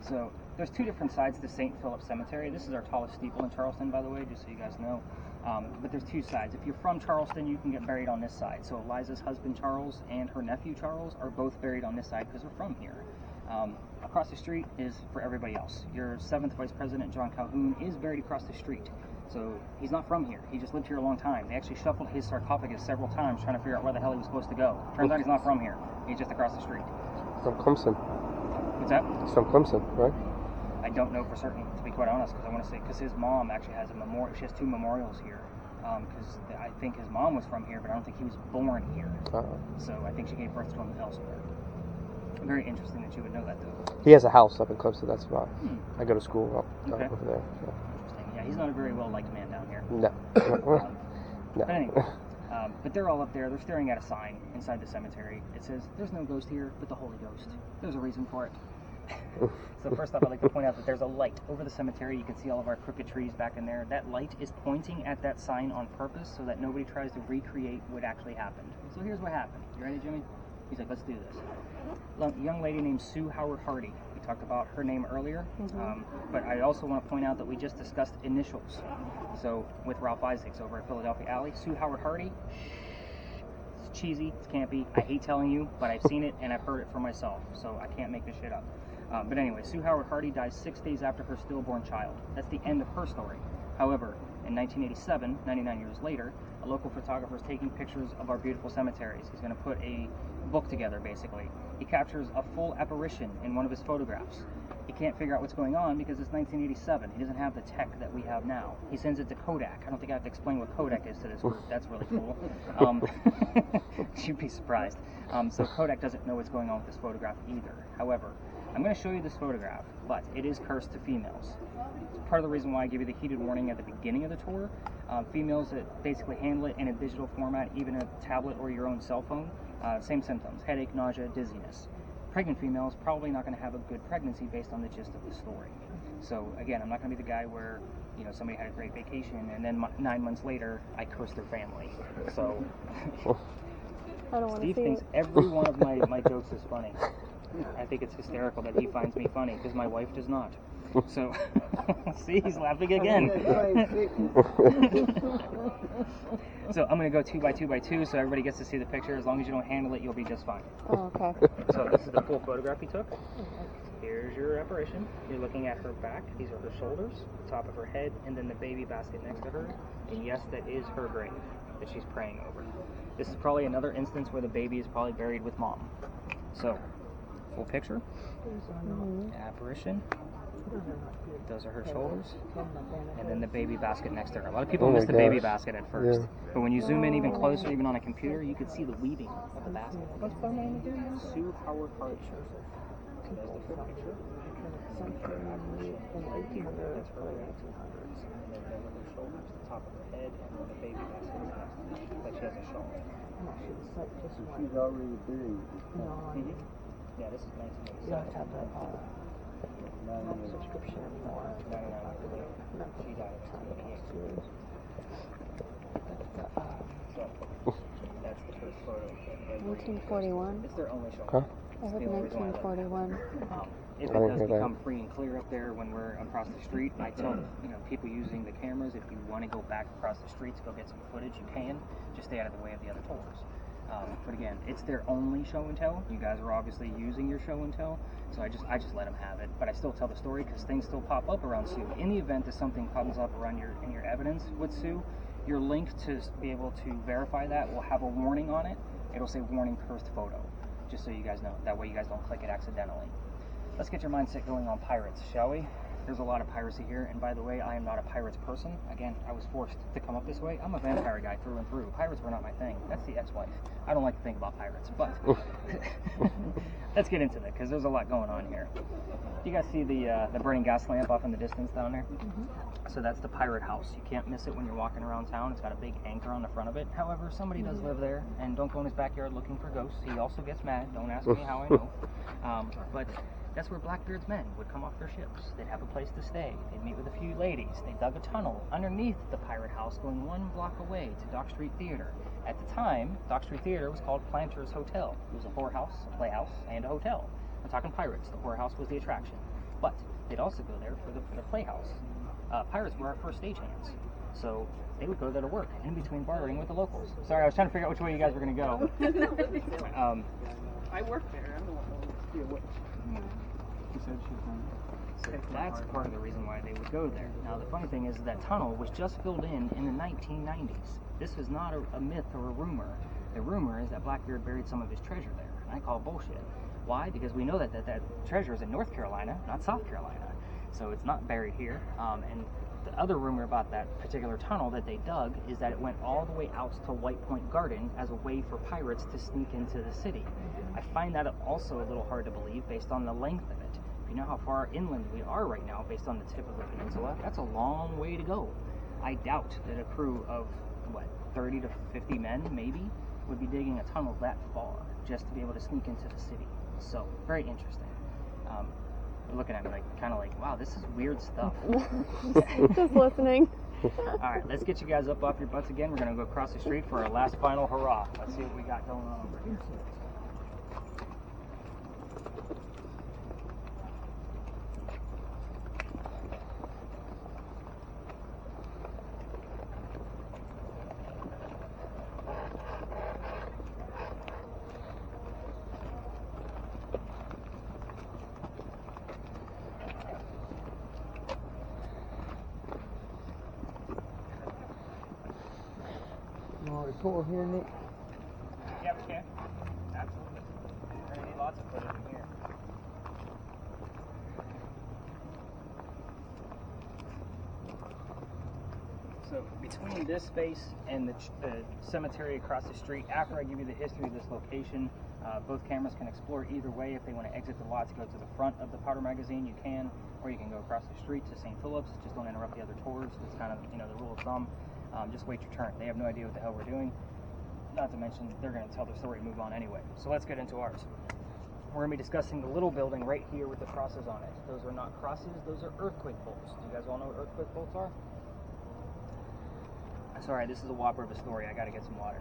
So, there's 2 different sides to St. Philip Cemetery. This is our tallest steeple in Charleston, by the way, just so you guys know. But there's 2 sides. If you're from Charleston, you can get buried on this side. So Eliza's husband, Charles, and her nephew, Charles, are both buried on this side because they're from here. Across the street is for everybody else. Your 7th Vice President, John Calhoun, is buried across the street. So he's not from here. He just lived here a long time. They actually shuffled his sarcophagus several times trying to figure out where the hell he was supposed to go. Turns out he's not from here. He's just across the street. From Clemson. What's that? He's from Clemson, right? I don't know for certain, to be quite honest, because I want to say, because his mom actually has a memorial. She has 2 memorials here. Because I think his mom was from here, but I don't think he was born here. So I think she gave birth to him elsewhere. Very interesting that you would know that, though. He has a house up in Clemson. That's why I go to school up Okay. over there. So. Interesting. Yeah, he's not a very well-liked man down here. No. No. No. But anyway, but they're all up there. They're staring at a sign inside the cemetery. It says, "There's no ghost here, but the Holy Ghost." There's a reason for it. So first off, I'd like to point out that there's a light over the cemetery. You can see all of our crooked trees back in there. That light is pointing at that sign on purpose so that nobody tries to recreate what actually happened. So here's what happened. You ready, Jimmy? He's like, let's do this. A young lady named Sue Howard Hardy. We talked about her name earlier, but I also want to point out that we just discussed initials. So with Ralph Isaacs over at Philadelphia Alley, Sue Howard Hardy. It's cheesy, it's campy. I hate telling you, but I've seen it and I've heard it for myself, so I can't make this shit up. But anyway, Sue Howard Hardy dies 6 days after her stillborn child. That's the end of her story. However, in 1987, 99 years later, a local photographer is taking pictures of our beautiful cemeteries. He's going to put a book together, basically. He captures a full apparition in one of his photographs. He can't figure out what's going on because it's 1987. He doesn't have the tech that we have now. He sends it to Kodak. I don't think I have to explain what Kodak is to this group. That's really cool. You'd be surprised. So Kodak doesn't know what's going on with this photograph either. However, I'm going to show you this photograph, but it is cursed to females. It's part of the reason why I give you the heated warning at the beginning of the tour. Females that basically handle it in a digital format, even a tablet or your own cell phone, same symptoms: headache, nausea, dizziness. Pregnant females probably not going to have a good pregnancy based on the gist of the story. So again, I'm not going to be the guy where somebody had a great vacation and then 9 months later I cursed their family. So I don't want to Steve see thinks it. every one of my jokes is funny. I think it's hysterical that he finds me funny because my wife does not. So, see, he's laughing again. So I'm going to go 2 by 2 by 2 so everybody gets to see the picture. As long as you don't handle it, you'll be just fine. Oh, okay. So this is the full photograph he took. Here's your apparition. You're looking at her back. These are her shoulders, the top of her head, and then the baby basket next to her. And yes, that is her grave that she's praying over. This is probably another instance where the baby is probably buried with mom. So, full picture. Apparition. Those are her shoulders. And then the baby basket next to her. A lot of people miss the baby basket at first. But when you zoom in even closer, even on a computer, you can see the weaving of the basket. What's her name again? Sue Howard Hardy. So there's the full picture. That's her in the 1800s. And then there were her shoulders, the top of her head, and then the baby basket is next to her. Like she has a shawl. She's already buried. Yeah, this is 1987. You have to have the subscription anymore. She died in 1988. So, that's the first photo. 1941. It's their only show. Huh? I heard 1941. If it does become free and clear up there when we're across the street, I tell people using the cameras, if you want to go back across the street to go get some footage, you can. Just stay out of the way of the other tours. But again, it's their only show and tell. You guys are obviously using your show and tell, so I just let them have it. But I still tell the story because things still pop up around Sue. In the event that something comes up around in your evidence with Sue, your link to be able to verify that will have a warning on it. It'll say warning cursed photo, just so you guys know. That way you guys don't click it accidentally. Let's get your mindset going on pirates, shall we? There's a lot of piracy here, and by the way, I am not a pirates person. Again, I was forced to come up this way. I'm a vampire guy through and through. Pirates were not my thing. That's the ex-wife. I don't like to think about pirates, but let's get into that, because there's a lot going on here. You guys see the burning gas lamp off in the distance down there? So that's the pirate house. You can't miss it when you're walking around town. It's got a big anchor on the front of it. However, somebody does live there, and don't go in his backyard looking for ghosts. He also gets mad. Don't ask me how I know. But that's where Blackbeard's men would come off their ships. They'd have a place to stay. They'd meet with a few ladies. They dug a tunnel underneath the pirate house going 1 block away to Dock Street Theater. At the time, Dock Street Theater was called Planters Hotel. It was a whorehouse, a playhouse, and a hotel. I'm talking pirates. The whorehouse was the attraction. But they'd also go there for the playhouse. Pirates were our first stagehands. So they would go there to work in between bartering with the locals. Sorry, I was trying to figure out which way you guys were going to go. I work there. I'm the one who She said she was going. So that's part of the reason why they would go there. Now the funny thing is that tunnel was just filled in the 1990s. This was not a myth or a rumor. The rumor is that Blackbeard buried some of his treasure there. And I call bullshit. Why? Because we know that treasure is in North Carolina, not South Carolina. So it's not buried here. And the other rumor about that particular tunnel that they dug is that it went all the way out to White Point Garden as a way for pirates to sneak into the city. I find that also a little hard to believe based on the length of it. If you know how far inland we are right now based on the tip of the peninsula, that's a long way to go. I doubt that a crew of, 30 to 50 men, maybe, would be digging a tunnel that far just to be able to sneak into the city. So, very interesting. You're looking at me kind of like, wow, this is weird stuff. Just listening. All right, let's get you guys up off your butts again. We're going to go across the street for our last final hurrah. Let's see what we got going on over here. You want to record here, Nick? Yeah, we can. Absolutely. We're going to need lots of footage in here. So between this space and the cemetery across the street, after I give you the history of this location, both cameras can explore either way. If they want to exit the lot to go to the front of the powder magazine, you can, or you can go across the street to St. Philip's. Just don't interrupt the other tours. It's kind of, the rule of thumb. Just wait your turn. They have no idea what the hell we're doing. Not to mention, they're going to tell their story and move on anyway. So let's get into ours. We're going to be discussing the little building right here with the crosses on it. Those are not crosses, those are earthquake bolts. Do you guys all know what earthquake bolts are? Sorry, this is a whopper of a story. I got to get some water.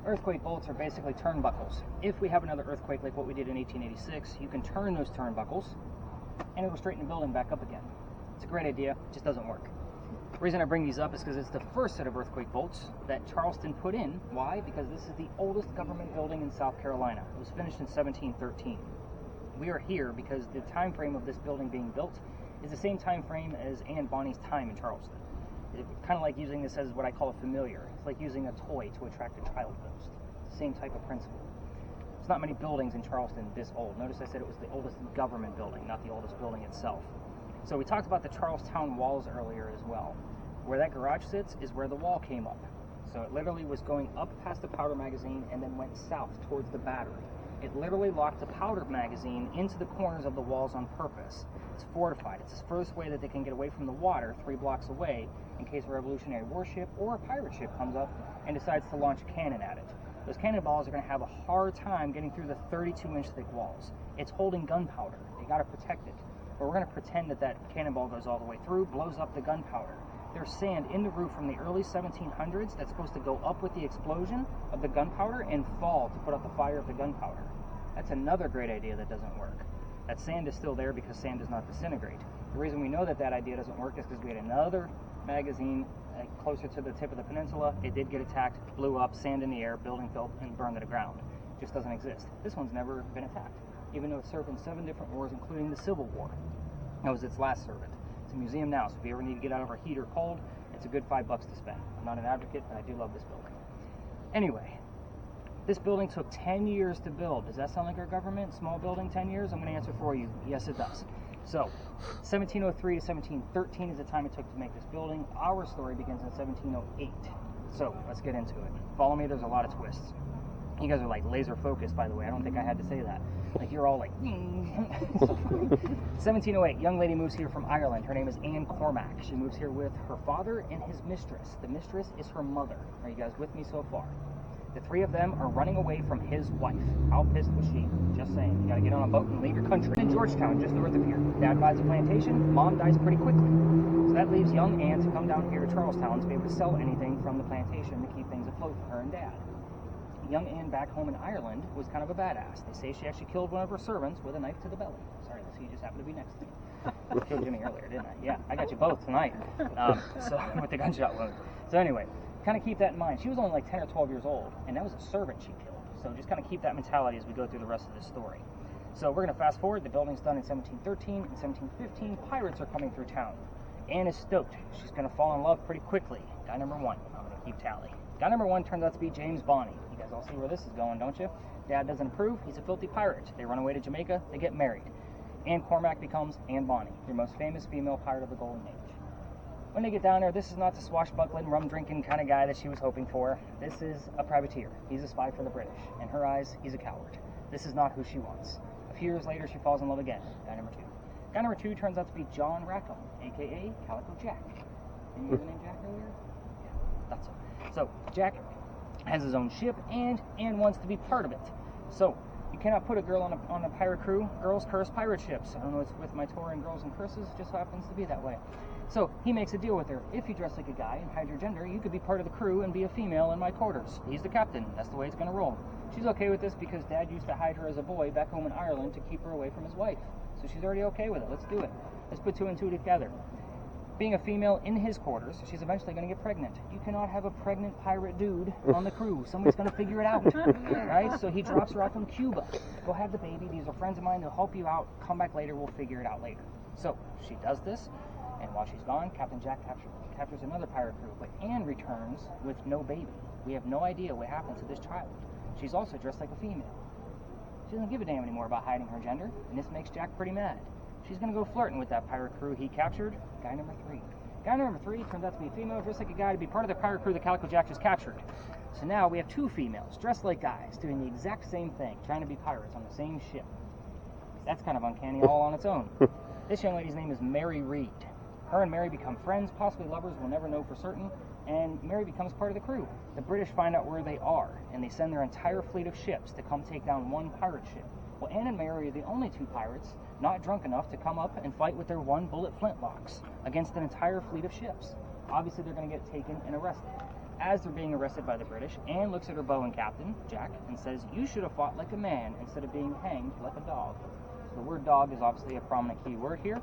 Earthquake bolts are basically turnbuckles. If we have another earthquake like what we did in 1886, you can turn those turnbuckles and it will straighten the building back up again. It's a great idea, it just doesn't work. The reason I bring these up is because it's the first set of earthquake bolts that Charleston put in. Why? Because this is the oldest government building in South Carolina. It was finished in 1713. We are here because the time frame of this building being built is the same time frame as Anne and Bonnie's time in Charleston. It's kind of like using this as what I call a familiar. It's like using a toy to attract a child ghost. It's the same type of principle. There's not many buildings in Charleston this old. Notice I said it was the oldest government building, not the oldest building itself. So we talked about the Charlestown walls earlier as well. Where that garage sits is where the wall came up. So it literally was going up past the powder magazine and then went south towards the battery. It literally locked the powder magazine into the corners of the walls on purpose. It's fortified. It's the furthest way that they can get away from the water 3 blocks away in case a Revolutionary warship or a pirate ship comes up and decides to launch a cannon at it. Those cannonballs are going to have a hard time getting through the 32-inch thick walls. It's holding gunpowder. They got to protect it. But we're going to pretend that that cannonball goes all the way through, blows up the gunpowder. There's sand in the roof from the early 1700s that's supposed to go up with the explosion of the gunpowder and fall to put out the fire of the gunpowder. That's another great idea that doesn't work. That sand is still there because sand does not disintegrate. The reason we know that that idea doesn't work is because we had another magazine closer to the tip of the peninsula. It did get attacked, blew up, sand in the air, building fell and burned to the ground. It just doesn't exist. This one's never been attacked, even though it served in 7 different wars, including the Civil War. That was its last servant. It's a museum now, so if you ever need to get out of our heat or cold, it's a good $5 to spend. I'm not an advocate, but I do love this building. Anyway, this building took 10 years to build. Does that sound like our government? Small building, 10 years? I'm going to answer for you. Yes, it does. So, 1703 to 1713 is the time it took to make this building. Our story begins in 1708. So, let's get into it. Follow me, there's a lot of twists. You guys are like laser focused, by the way. I don't think I had to say that. Like, you're all like, so funny. 1708, young lady moves here from Ireland. Her name is Anne Cormack. She moves here with her father and his mistress. The mistress is her mother. Are you guys with me so far? The 3 of them are running away from his wife. How pissed was she? Just saying. You gotta get on a boat and leave your country. In Georgetown, just north of here. Dad buys a plantation. Mom dies pretty quickly. So that leaves young Anne to come down here to Charlestown to be able to sell anything from the plantation to keep things afloat for her and Dad. Young Anne back home in Ireland was kind of a badass. They say she actually killed one of her servants with a knife to the belly. Sorry, you just happened to be next to me. I killed Jimmy earlier, didn't I? Yeah, I got you both tonight. So with the gunshot wound. So anyway, kind of keep that in mind. She was only like 10 or 12 years old, and that was a servant she killed. So just kind of keep that mentality as we go through the rest of this story. So we're going to fast forward. The building's done in 1713. In 1715, pirates are coming through town. Anne is stoked. She's going to fall in love pretty quickly. Guy number 1. I'm going to keep tally. Guy number 1 turns out to be James Bonney. You guys all see where this is going, don't you? Dad doesn't approve. He's a filthy pirate. They run away to Jamaica. They get married. Anne Cormac becomes Anne Bonny, your most famous female pirate of the Golden Age. When they get down there, this is not the swashbuckling, rum-drinking kind of guy that she was hoping for. This is a privateer. He's a spy for the British. In her eyes, he's a coward. This is not who she wants. A few years later, she falls in love again. Guy number 2. Guy number 2 turns out to be John Rackham, a.k.a. Calico Jack. Did you hear the name Jack earlier? Yeah, that's so. So, Jack has his own ship, and Anne wants to be part of it. So, you cannot put a girl on a pirate crew. Girls curse pirate ships. I don't know what's with my tour and girls and curses. Just happens to be that way. So he makes a deal with her. If you dress like a guy and hide your gender, you could be part of the crew and be a female in my quarters. He's the captain. That's the way it's going to roll. She's okay with this because Dad used to hide her as a boy back home in Ireland to keep her away from his wife. So she's already okay with it. Let's do it. Let's put 2 and 2 together. Being a female in his quarters, she's eventually going to get pregnant. You cannot have a pregnant pirate dude on the crew. Somebody's going to figure it out, right? So he drops her off in Cuba. Go have the baby. These are friends of mine. They'll help you out. Come back later. We'll figure it out later. So she does this, and while she's gone, Captain Jack captures another pirate crew. But Anne returns with no baby. We have no idea what happened to this child. She's also dressed like a female. She doesn't give a damn anymore about hiding her gender, and this makes Jack pretty mad. She's going to go flirting with that pirate crew he captured. Guy number 3. Guy number 3 turns out to be a female, dressed like a guy, to be part of the pirate crew that Calico Jack just captured. So now we have 2 females, dressed like guys, doing the exact same thing, trying to be pirates on the same ship. That's kind of uncanny all on its own. This young lady's name is Mary Reed. Her and Mary become friends, possibly lovers, we'll never know for certain, and Mary becomes part of the crew. The British find out where they are, and they send their entire fleet of ships to come take down one pirate ship. Well, Anne and Mary are the only 2 pirates not drunk enough to come up and fight with their 1-bullet flintlocks against an entire fleet of ships. Obviously, they're going to get taken and arrested. As they're being arrested by the British, Anne looks at her bow and captain, Jack, and says, "You should have fought like a man instead of being hanged like a dog." So the word dog is obviously a prominent key word here.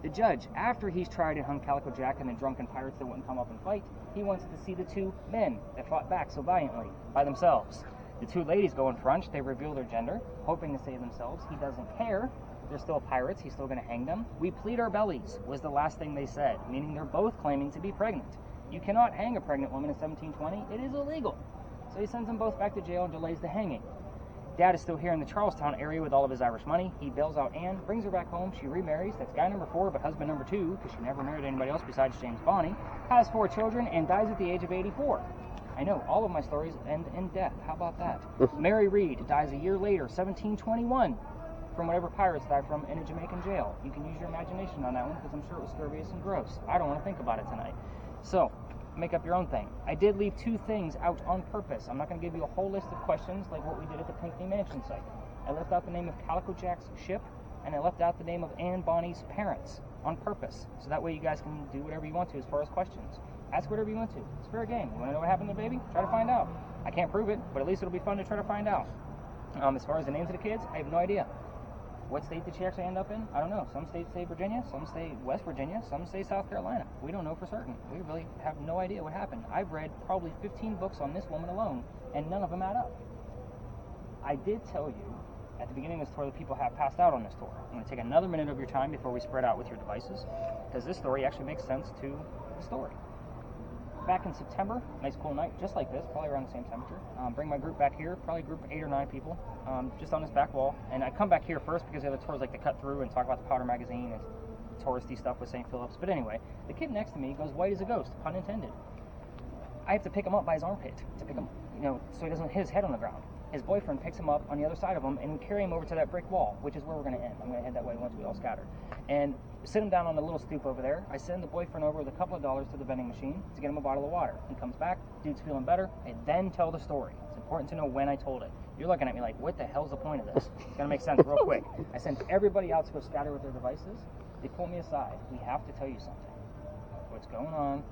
The judge, after he's tried and hung Calico Jack and the drunken pirates that wouldn't come up and fight, he wants to see the 2 men that fought back so valiantly by themselves. The 2 ladies go in front. They reveal their gender, hoping to save themselves. He doesn't care. They're still pirates. He's still going to hang them. "We plead our bellies," was the last thing they said, meaning they're both claiming to be pregnant. You cannot hang a pregnant woman in 1720. It is illegal. So he sends them both back to jail and delays the hanging. Dad is still here in the Charlestown area with all of his Irish money. He bails out Anne, brings her back home. She remarries. That's guy number 4, but husband number 2, because she never married anybody else besides James Bonney, has 4 children, and dies at the age of 84. I know, all of my stories end in death. How about that? Mary Reed dies a year later, 1721, from whatever pirates die from in a Jamaican jail. You can use your imagination on that one, because I'm sure it was scurrilous and gross. I don't want to think about it tonight. So, make up your own thing. I did leave 2 things out on purpose. I'm not going to give you a whole list of questions like what we did at the Pinckney Mansion site. I left out the name of Calico Jack's ship, and I left out the name of Anne Bonny's parents on purpose. So that way you guys can do whatever you want to as far as questions. Ask whatever you want to. It's fair game. You want to know what happened to the baby? Try to find out. I can't prove it, but at least it'll be fun to try to find out. As far as the names of the kids, I have no idea. What state did she actually end up in? I don't know. Some states say Virginia, some say West Virginia, some say South Carolina. We don't know for certain. We really have no idea what happened. I've read probably 15 books on this woman alone, and none of them add up. I did tell you at the beginning of this tour that people have passed out on this tour. I'm going to take another minute of your time before we spread out with your devices, because this story actually makes sense to the story. Back in September, nice cool night, just like this, probably around the same temperature. Bring my group back here, probably a group of 8 or 9 people, just on this back wall. And I come back here first because the other tours like to cut through and talk about the Powder magazine and touristy stuff with St. Philip's. But anyway, the kid next to me goes white as a ghost, pun intended. I have to pick him up by his armpit to pick him, so he doesn't hit his head on the ground. His boyfriend picks him up on the other side of him, and we carry him over to that brick wall, which is where we're going to end. I'm going to head that way once we all scatter. And sit him down on the little stoop over there. I send the boyfriend over with a couple of dollars to the vending machine to get him a bottle of water. He comes back, dude's feeling better, and then tell the story. It's important to know when I told it. You're looking at me like, what the hell's the point of this? It's going to make sense real quick. I send everybody out to go scatter with their devices. They pull me aside. We have to tell you something. What's going on?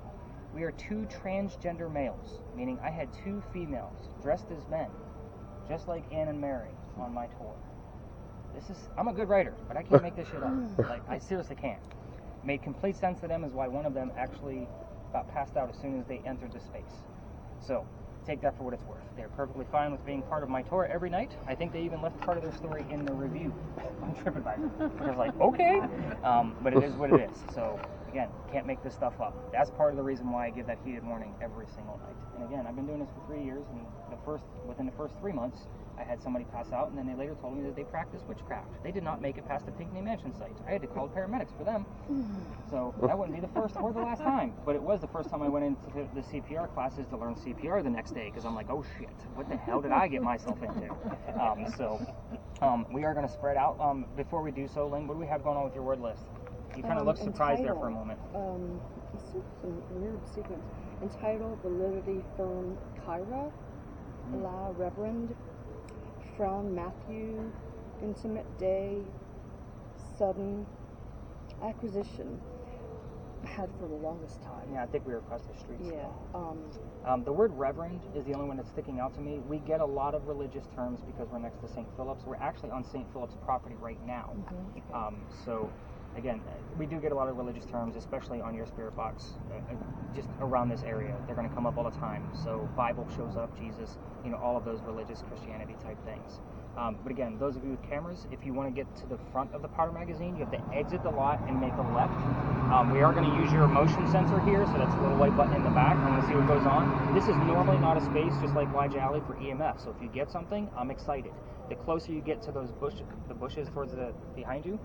We are 2 transgender males, meaning I had 2 females dressed as men, just like Anne and Mary on my tour. I'm a good writer, but I can't make this shit up. Like, I seriously can't. Made complete sense to them is why one of them actually got passed out as soon as they entered the space. So, take that for what it's worth. They're perfectly fine with being part of my tour every night. I think they even left part of their story in the review on TripAdvisor. Which I was like, okay, but it is what it is. So again, can't make this stuff up. That's part of the reason why I give that heated warning every single night. And again, I've been doing this for 3 years, and within the first 3 months, I had somebody pass out, and then they later told me that they practiced witchcraft. They did not make it past the Pinckney Mansion site. I had to call paramedics for them. So that wouldn't be the first or the last time, but it was the first time I went into the CPR classes to learn CPR the next day, because I'm like, oh shit, what the hell did I get myself into? We are going to spread out. Before we do so, Lynn, what do we have going on with your word list? You kind of looked surprised there for a moment. This is some weird sequence. Entitled Validity Firm Kyra, La Reverend, from Matthew, Intimate Day, Sudden, Acquisition. I had for the longest time. Yeah, I think we were across the street. Yeah. The word reverend is the only one that's sticking out to me. We get a lot of religious terms because we're next to St. Philip's. We're actually on St. Philip's property right now. So again, we do get a lot of religious terms, especially on your spirit box, just around this area. They're going to come up all the time. So Bible shows up, Jesus, all of those religious Christianity type things. But again, those of you with cameras, if you want to get to the front of the powder magazine, you have to exit the lot and make a left. We are going to use your motion sensor here, so that's a little white button in the back. I'm going to see what goes on. This is normally not a space, just like Elijah Alley, for EMF. So if you get something, I'm excited. The closer you get to those bushes towards behind you,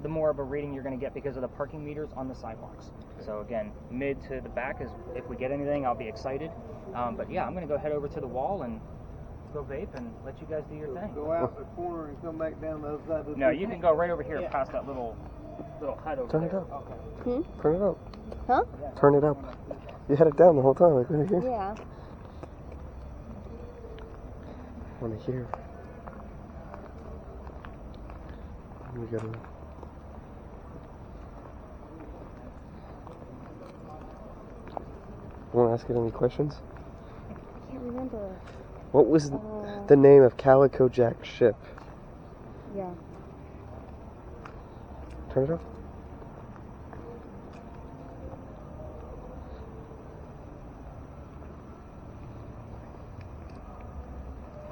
the more of a reading you're going to get because of the parking meters on the sidewalks. So again, mid to the back is if we get anything, I'll be excited. But yeah, I'm going to go head over to the wall and go vape and let you guys do your thing. Go out the corner and come back down the other side of the No, you can go right over here past that little hut over Turn there. it up. Okay. Turn it up. Huh? Turn it up. You had it down the whole time, like right here. Yeah. I want to hear. We gotta. You want to ask it any questions? I can't remember. What was the name of Calico Jack's ship? Yeah. Turn it up.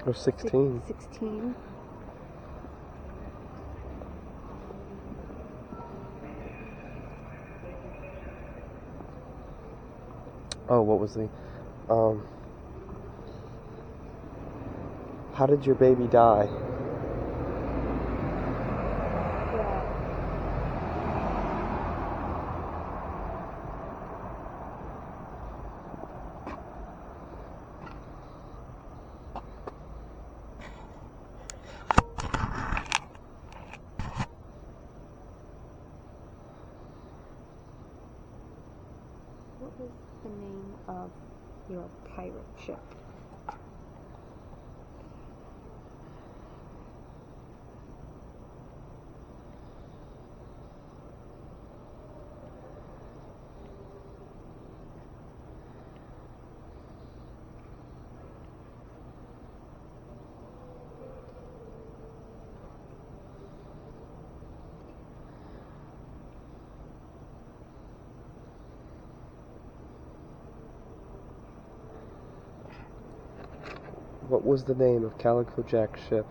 Or 16. 16. Oh, what was the... How did your baby die? What was the name of your pirate ship? What was the name of Calico Jack's ship?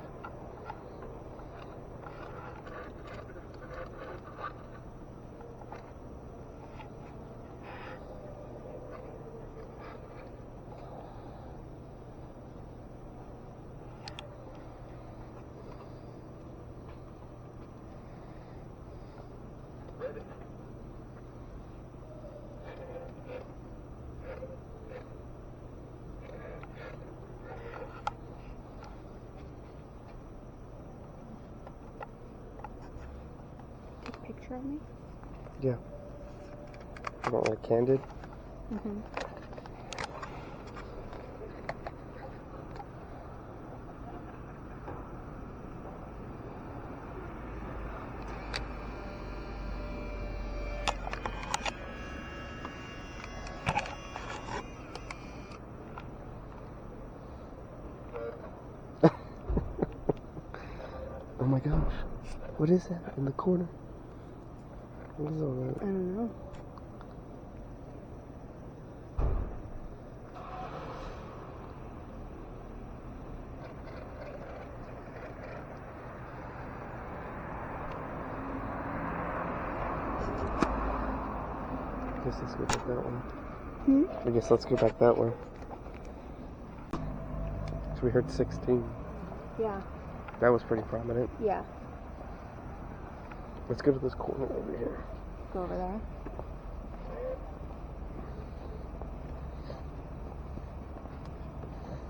Picture of me? Yeah. You want like candid? Mm-hmm. Oh my gosh. What is that in the corner? What is all that? I don't know. guess let's go back that way. Hmm? I guess let's go back that way. So we heard 16. Yeah. That was pretty prominent. Yeah. Let's go to this corner over here. Go over there.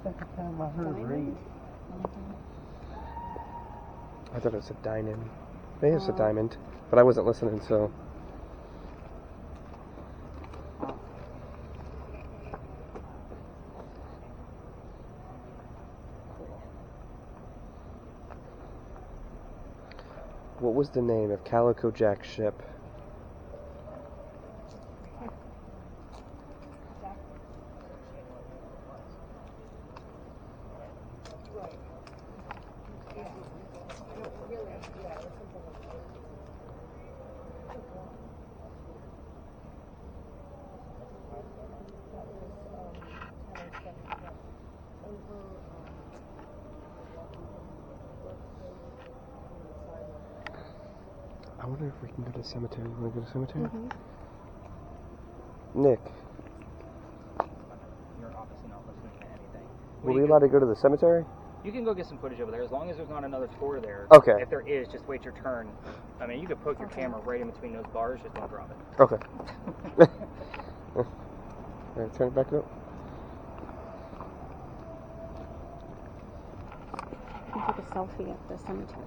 Second time I heard read. I thought it was a diamond. Maybe it's a diamond, but I wasn't listening, so. What was the name of Calico Jack's ship? I wonder if we can go to the cemetery. You want to go to the cemetery? Mm-hmm. Nick, You're obviously not listening to anything. were we allowed to go to the cemetery? You can go get some footage over there as long as there's not another tour there. Okay. If there is, just wait your turn. I mean, you could poke your camera right in between those bars, just don't drop it. Okay. Alright, turn it back up. You can take a selfie at the cemetery.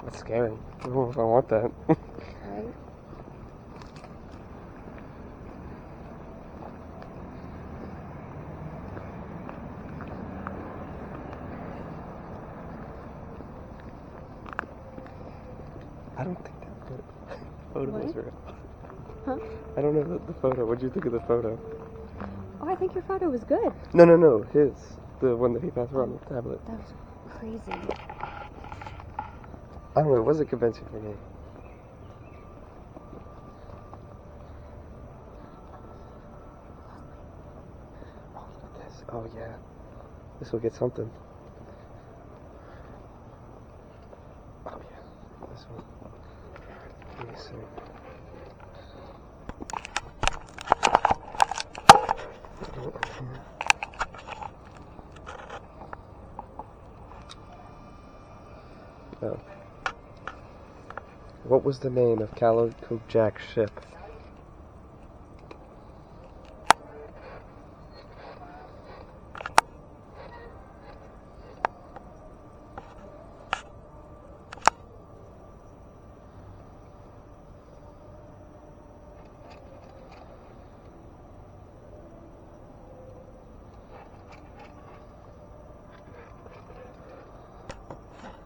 That's scary. I don't know if I want that. Right? I don't think that photo was What? real. Huh? I don't know the photo. What'd you think of the photo? Oh, I think your photo was good. No, his. The one that he passed around on the tablet. That was crazy. I don't know, it wasn't convincing for me. Oh, look at this. Oh, yeah. This will get something. Oh, yeah. This one. Let me see. Oh. What was the name of Calico Jack's ship?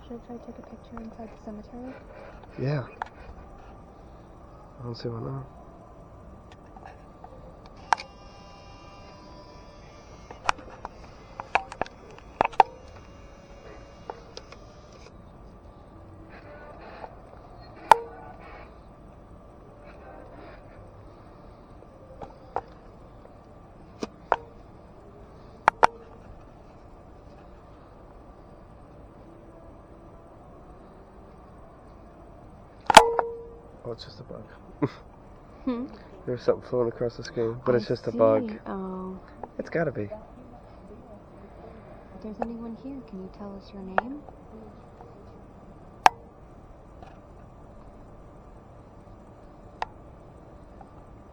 Should I try to take a picture inside the cemetery? Yeah. I don't see why not. Oh, it's just a bug. Hmm? There's something floating across the screen, but it's just a see. bug. Oh. It's gotta be. If there's anyone here, can you tell us your name?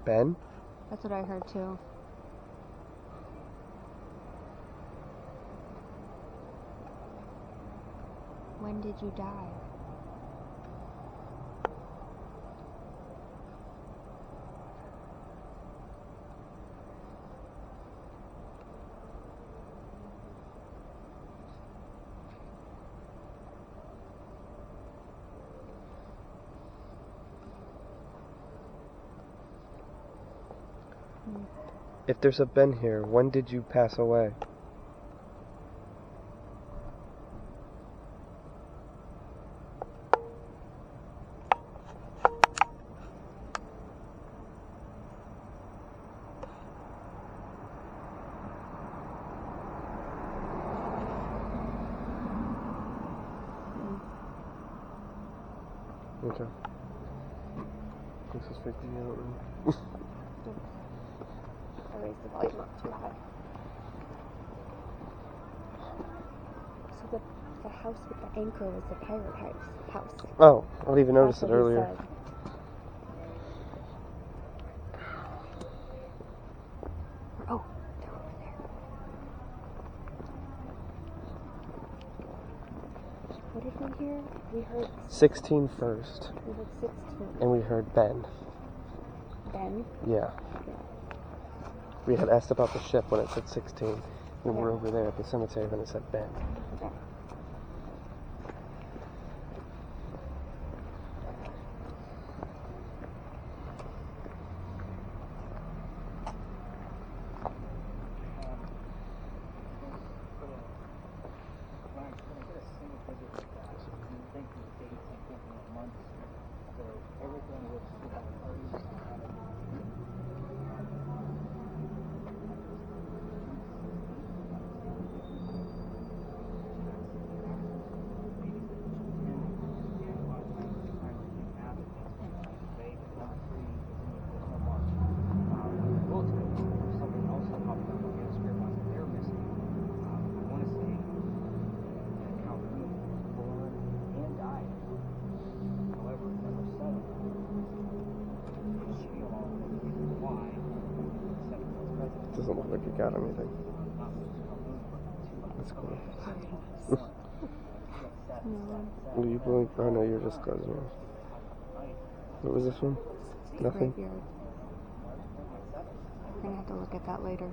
Ben? That's what I heard too. When did you die? If there's a Ben here, when did you pass away? Okay. This is freaking me out. I raised the volume up too high. So the house with the anchor was the pirate house. Oh, I didn't even notice That's it what he earlier. said. Oh, they're over there. What did we hear? We heard 16 first, we heard 16. and we heard Ben. Ben? Yeah. We had asked about the ship when it said 16. We were Yeah. over there at the cemetery when it said Ben. Okay. Doesn't look like you got anything. That's cool. Were you blowing? Oh no, you're just closing it. What was this one? Nothing? Graveyard. We're gonna have to look at that later.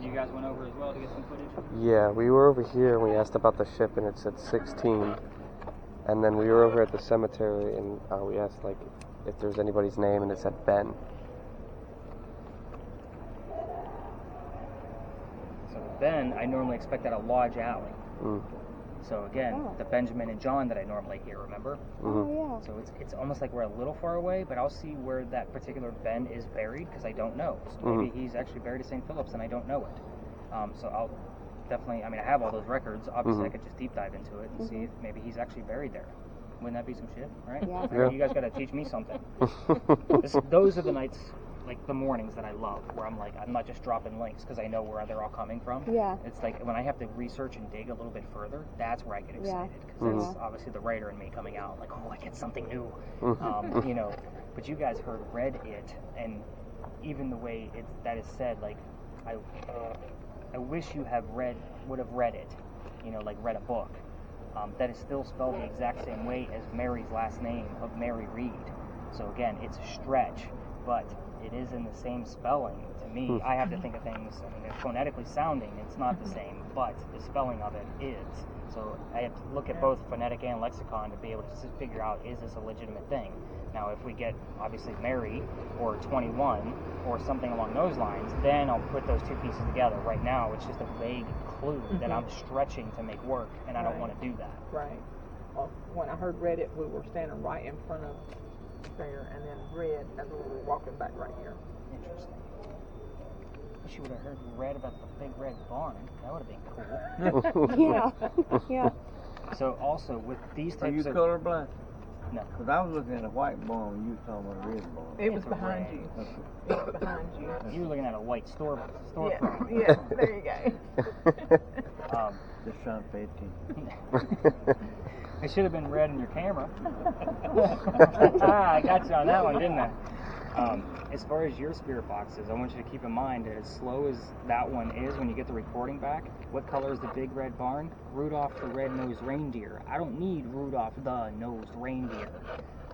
You guys went over as well to get some footage? Yeah, we were over here and we asked about the ship and it said 16. And then we were over at the cemetery and we asked like if there's anybody's name and it said Ben. So Ben, I normally expect at a lodge alley. Mm. So again, Oh. the Benjamin and John that I normally hear, remember? Mhm. Oh So it's almost like we're a little far away, but I'll see where that particular Ben is buried because I don't know. So maybe he's actually buried at St. Philip's and I don't know it. So I'll definitely, I mean, I have all those records. Obviously, I could just deep dive into it and see if maybe he's actually buried there. Wouldn't that be some shit, right? Yeah. I mean, you guys got to teach me something. Those are the nights, like the mornings that I love, where I'm like, I'm not just dropping links because I know where they're all coming from. Yeah. It's like when I have to research and dig a little bit further, that's where I get excited because that's obviously the writer in me coming out, like, oh, I get something new, you know. But you guys read it, and even the way that is said, like, I wish you would have read it, you know, like read a book. That is still spelled the exact same way as Mary's last name of Mary Reed. So again, it's a stretch, but it is in the same spelling. To me, I have to think of things, I mean, they're phonetically sounding, it's not the same, but the spelling of it is. So I have to look at both phonetic and lexicon to be able to figure out, is this a legitimate thing? Now, if we get, obviously, Mary or 21 or something along those lines, then I'll put those two pieces together. Right now, it's just a vague clue that I'm stretching to make work, and I don't want to do that. Right. Well, when I heard read it, we were standing right in front of there, and then read as we were walking back right here. Interesting. Wish you would have heard read about the big red barn. That would have been cool. Yeah. Yeah. So also with these Are you types of colorblind? no, Because I was looking at a white barn and you was talking about a red barn. It was It's behind red. you. It was behind you. you were looking at a white storefront. Yeah, there you go. Just trying to pay attention. It should have been red in your camera. I got you on that one, didn't I? As far as your spirit boxes, I want you to keep in mind that as slow as that one is when you get the recording back, what color is the big red barn? Rudolph the red-nosed reindeer. I don't need Rudolph the nosed reindeer.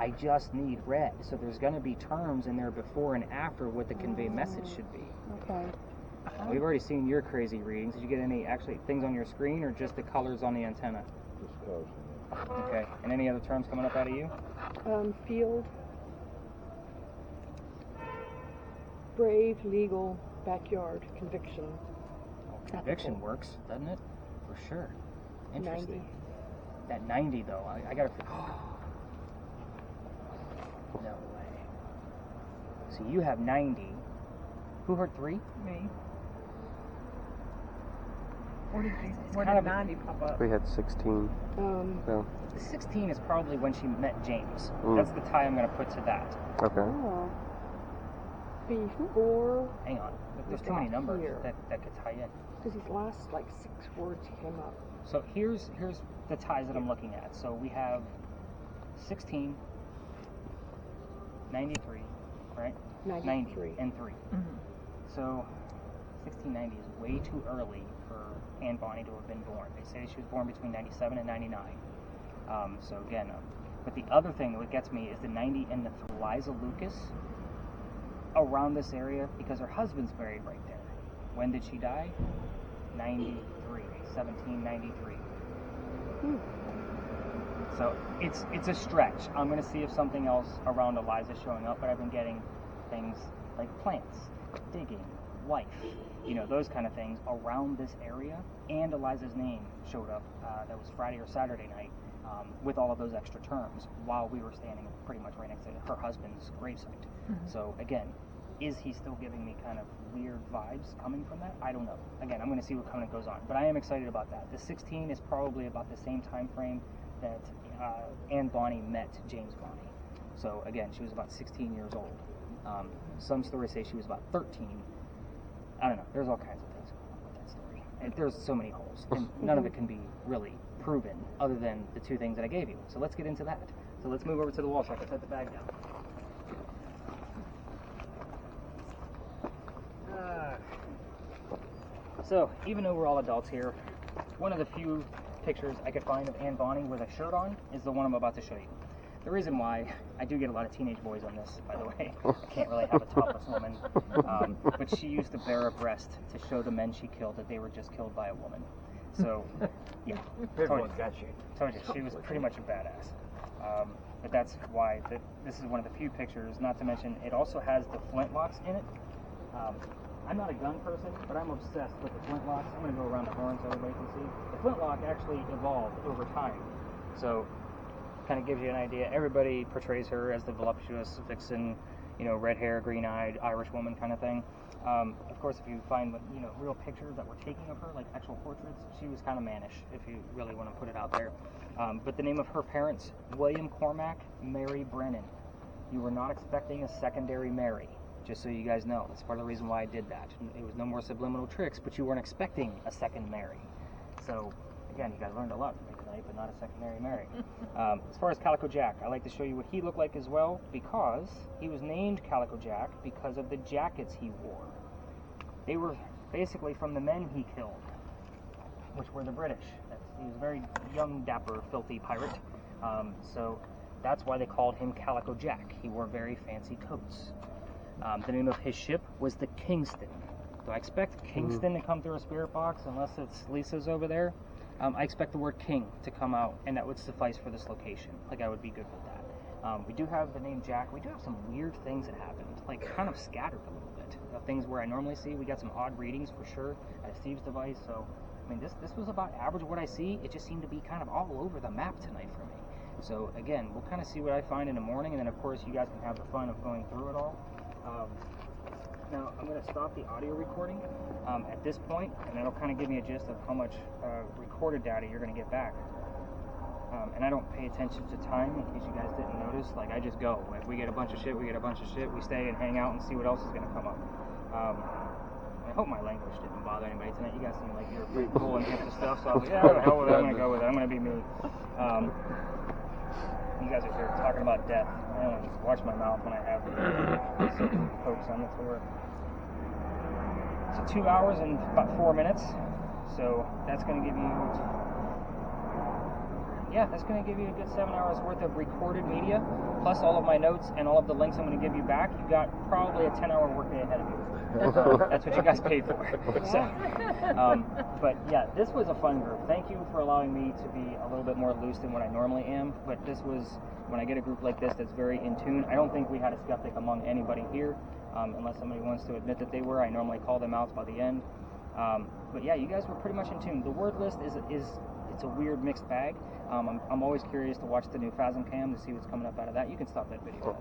I just need red. So there's going to be terms in there before and after what the convey message should be. Okay. We've already seen your crazy readings. Did you get any actually things on your screen or just the colors on the antenna? Just close. Okay. And any other terms coming up out of you? Field. Brave, legal, backyard, conviction. Conviction works, doesn't it? for sure. Interesting. 90. That 90 though, I gotta. No way. So you have 90. Who heard 3? Me. Where did kind of- 90 pop up? We had 16. So, The 16 is probably when she met James. Mm. That's the tie I'm gonna put to that. okay. Oh. Before, Hang on. There's too Look many out numbers here. that could tie in. because these last like 6 words came up. So here's the ties that I'm looking at. So we have 16, 93, right? 93. 90 and 3. Mm-hmm. So 1690 is way too early for Anne Bonny to have been born. They say she was born between 97 and 99. So again, but the other thing that gets me is the 90 and the Eliza Lucas around this area because her husband's buried right there. When did she die? 93, 1793. So it's a stretch. I'm going to see if something else around Eliza's showing up, but I've been getting things like plants, digging, wife, those kind of things around this area. And Eliza's name showed up. That was Friday or Saturday night with all of those extra terms while we were standing pretty much right next to her husband's gravesite. Mm-hmm. So again, is he still giving me kind of weird vibes coming from that? I don't know. Again, I'm going to see what kind of goes on. But I am excited about that. The 16 is probably about the same time frame that Anne Bonny met James Bonny. So again, she was about 16 years old. Some stories say she was about 13. I don't know. There's all kinds of things going on with that story. And there's so many holes. And none of it can be really proven other than the 2 things that I gave you. So let's get into that. So let's move over to the wall so I can set the bag down. So, even though we're all adults here, one of the few pictures I could find of Anne Bonny with a shirt on is the one I'm about to show you. The reason why, I do get a lot of teenage boys on this, by the way. I can't really have a topless woman. But she used to bare a breast to show the men she killed that they were just killed by a woman. So, yeah. Told you, she was pretty much a badass. But that's why this is one of the few pictures, not to mention it also has the flintlocks in it. I'm not a gun person, but I'm obsessed with the flintlocks. I'm going to go around the horn so everybody can see. The flintlock actually evolved over time. So, kind of gives you an idea. Everybody portrays her as the voluptuous vixen, red hair, green-eyed, Irish woman kind of thing. Of course, if you find, real pictures that were taken of her, like actual portraits, she was kind of mannish, if you really want to put it out there. But the name of her parents, William Cormac, Mary Brennan. You were not expecting a secondary Mary. Just so you guys know, that's part of the reason why I did that. It was no more subliminal tricks, but you weren't expecting a second Mary. So, again, you guys learned a lot from me tonight, but not a secondary Mary. As far as Calico Jack, I like to show you what he looked like as well, because he was named Calico Jack because of the jackets he wore. They were basically from the men he killed, which were the British. He was a very young, dapper, filthy pirate. So that's why they called him Calico Jack. He wore very fancy coats. The name of his ship was the Kingston. Do I expect Kingston to come through a spirit box unless it's Lisa's over there? I expect the word King to come out, and that would suffice for this location. Like, I would be good with that. We do have the name Jack. We do have some weird things that happened, like kind of scattered a little bit. Things where I normally see. We got some odd readings for sure at Steve's device. So, I mean, this was about average of what I see. It just seemed to be kind of all over the map tonight for me. So, again, we'll kind of see what I find in the morning, and then, of course, you guys can have the fun of going through it all. Now, I'm going to stop the audio recording at this point, and that'll kind of give me a gist of how much recorded data you're going to get back. And I don't pay attention to time, in case you guys didn't notice. Like, I just go. If we get a bunch of shit, we get a bunch of shit. We stay and hang out and see what else is going to come up. I hope my language didn't bother anybody tonight. You guys seem like you're pretty cool and hip to stuff, so I was like, yeah, the hell with it. I'm going to go with it. I'm going to be me. You guys are here talking about death. I only watch my mouth when I have folks on the tour. So 2 hours and about 4 minutes. So that's going to give you, that's going to give you a good 7 hours worth of recorded media, plus all of my notes and all of the links I'm going to give you back. You've got probably a 10-hour workday ahead of you. That's what you guys paid for. So, but yeah, this was a fun group. Thank you for allowing me to be a little bit more loose than what I normally am. But this was, when I get a group like this that's very in tune, I don't think we had a skeptic among anybody here, unless somebody wants to admit that they were. I normally call them out by the end. But yeah, you guys were pretty much in tune. The word list is it's a weird mixed bag. I'm always curious to watch the new Phasm Cam to see what's coming up out of that. You can stop that video.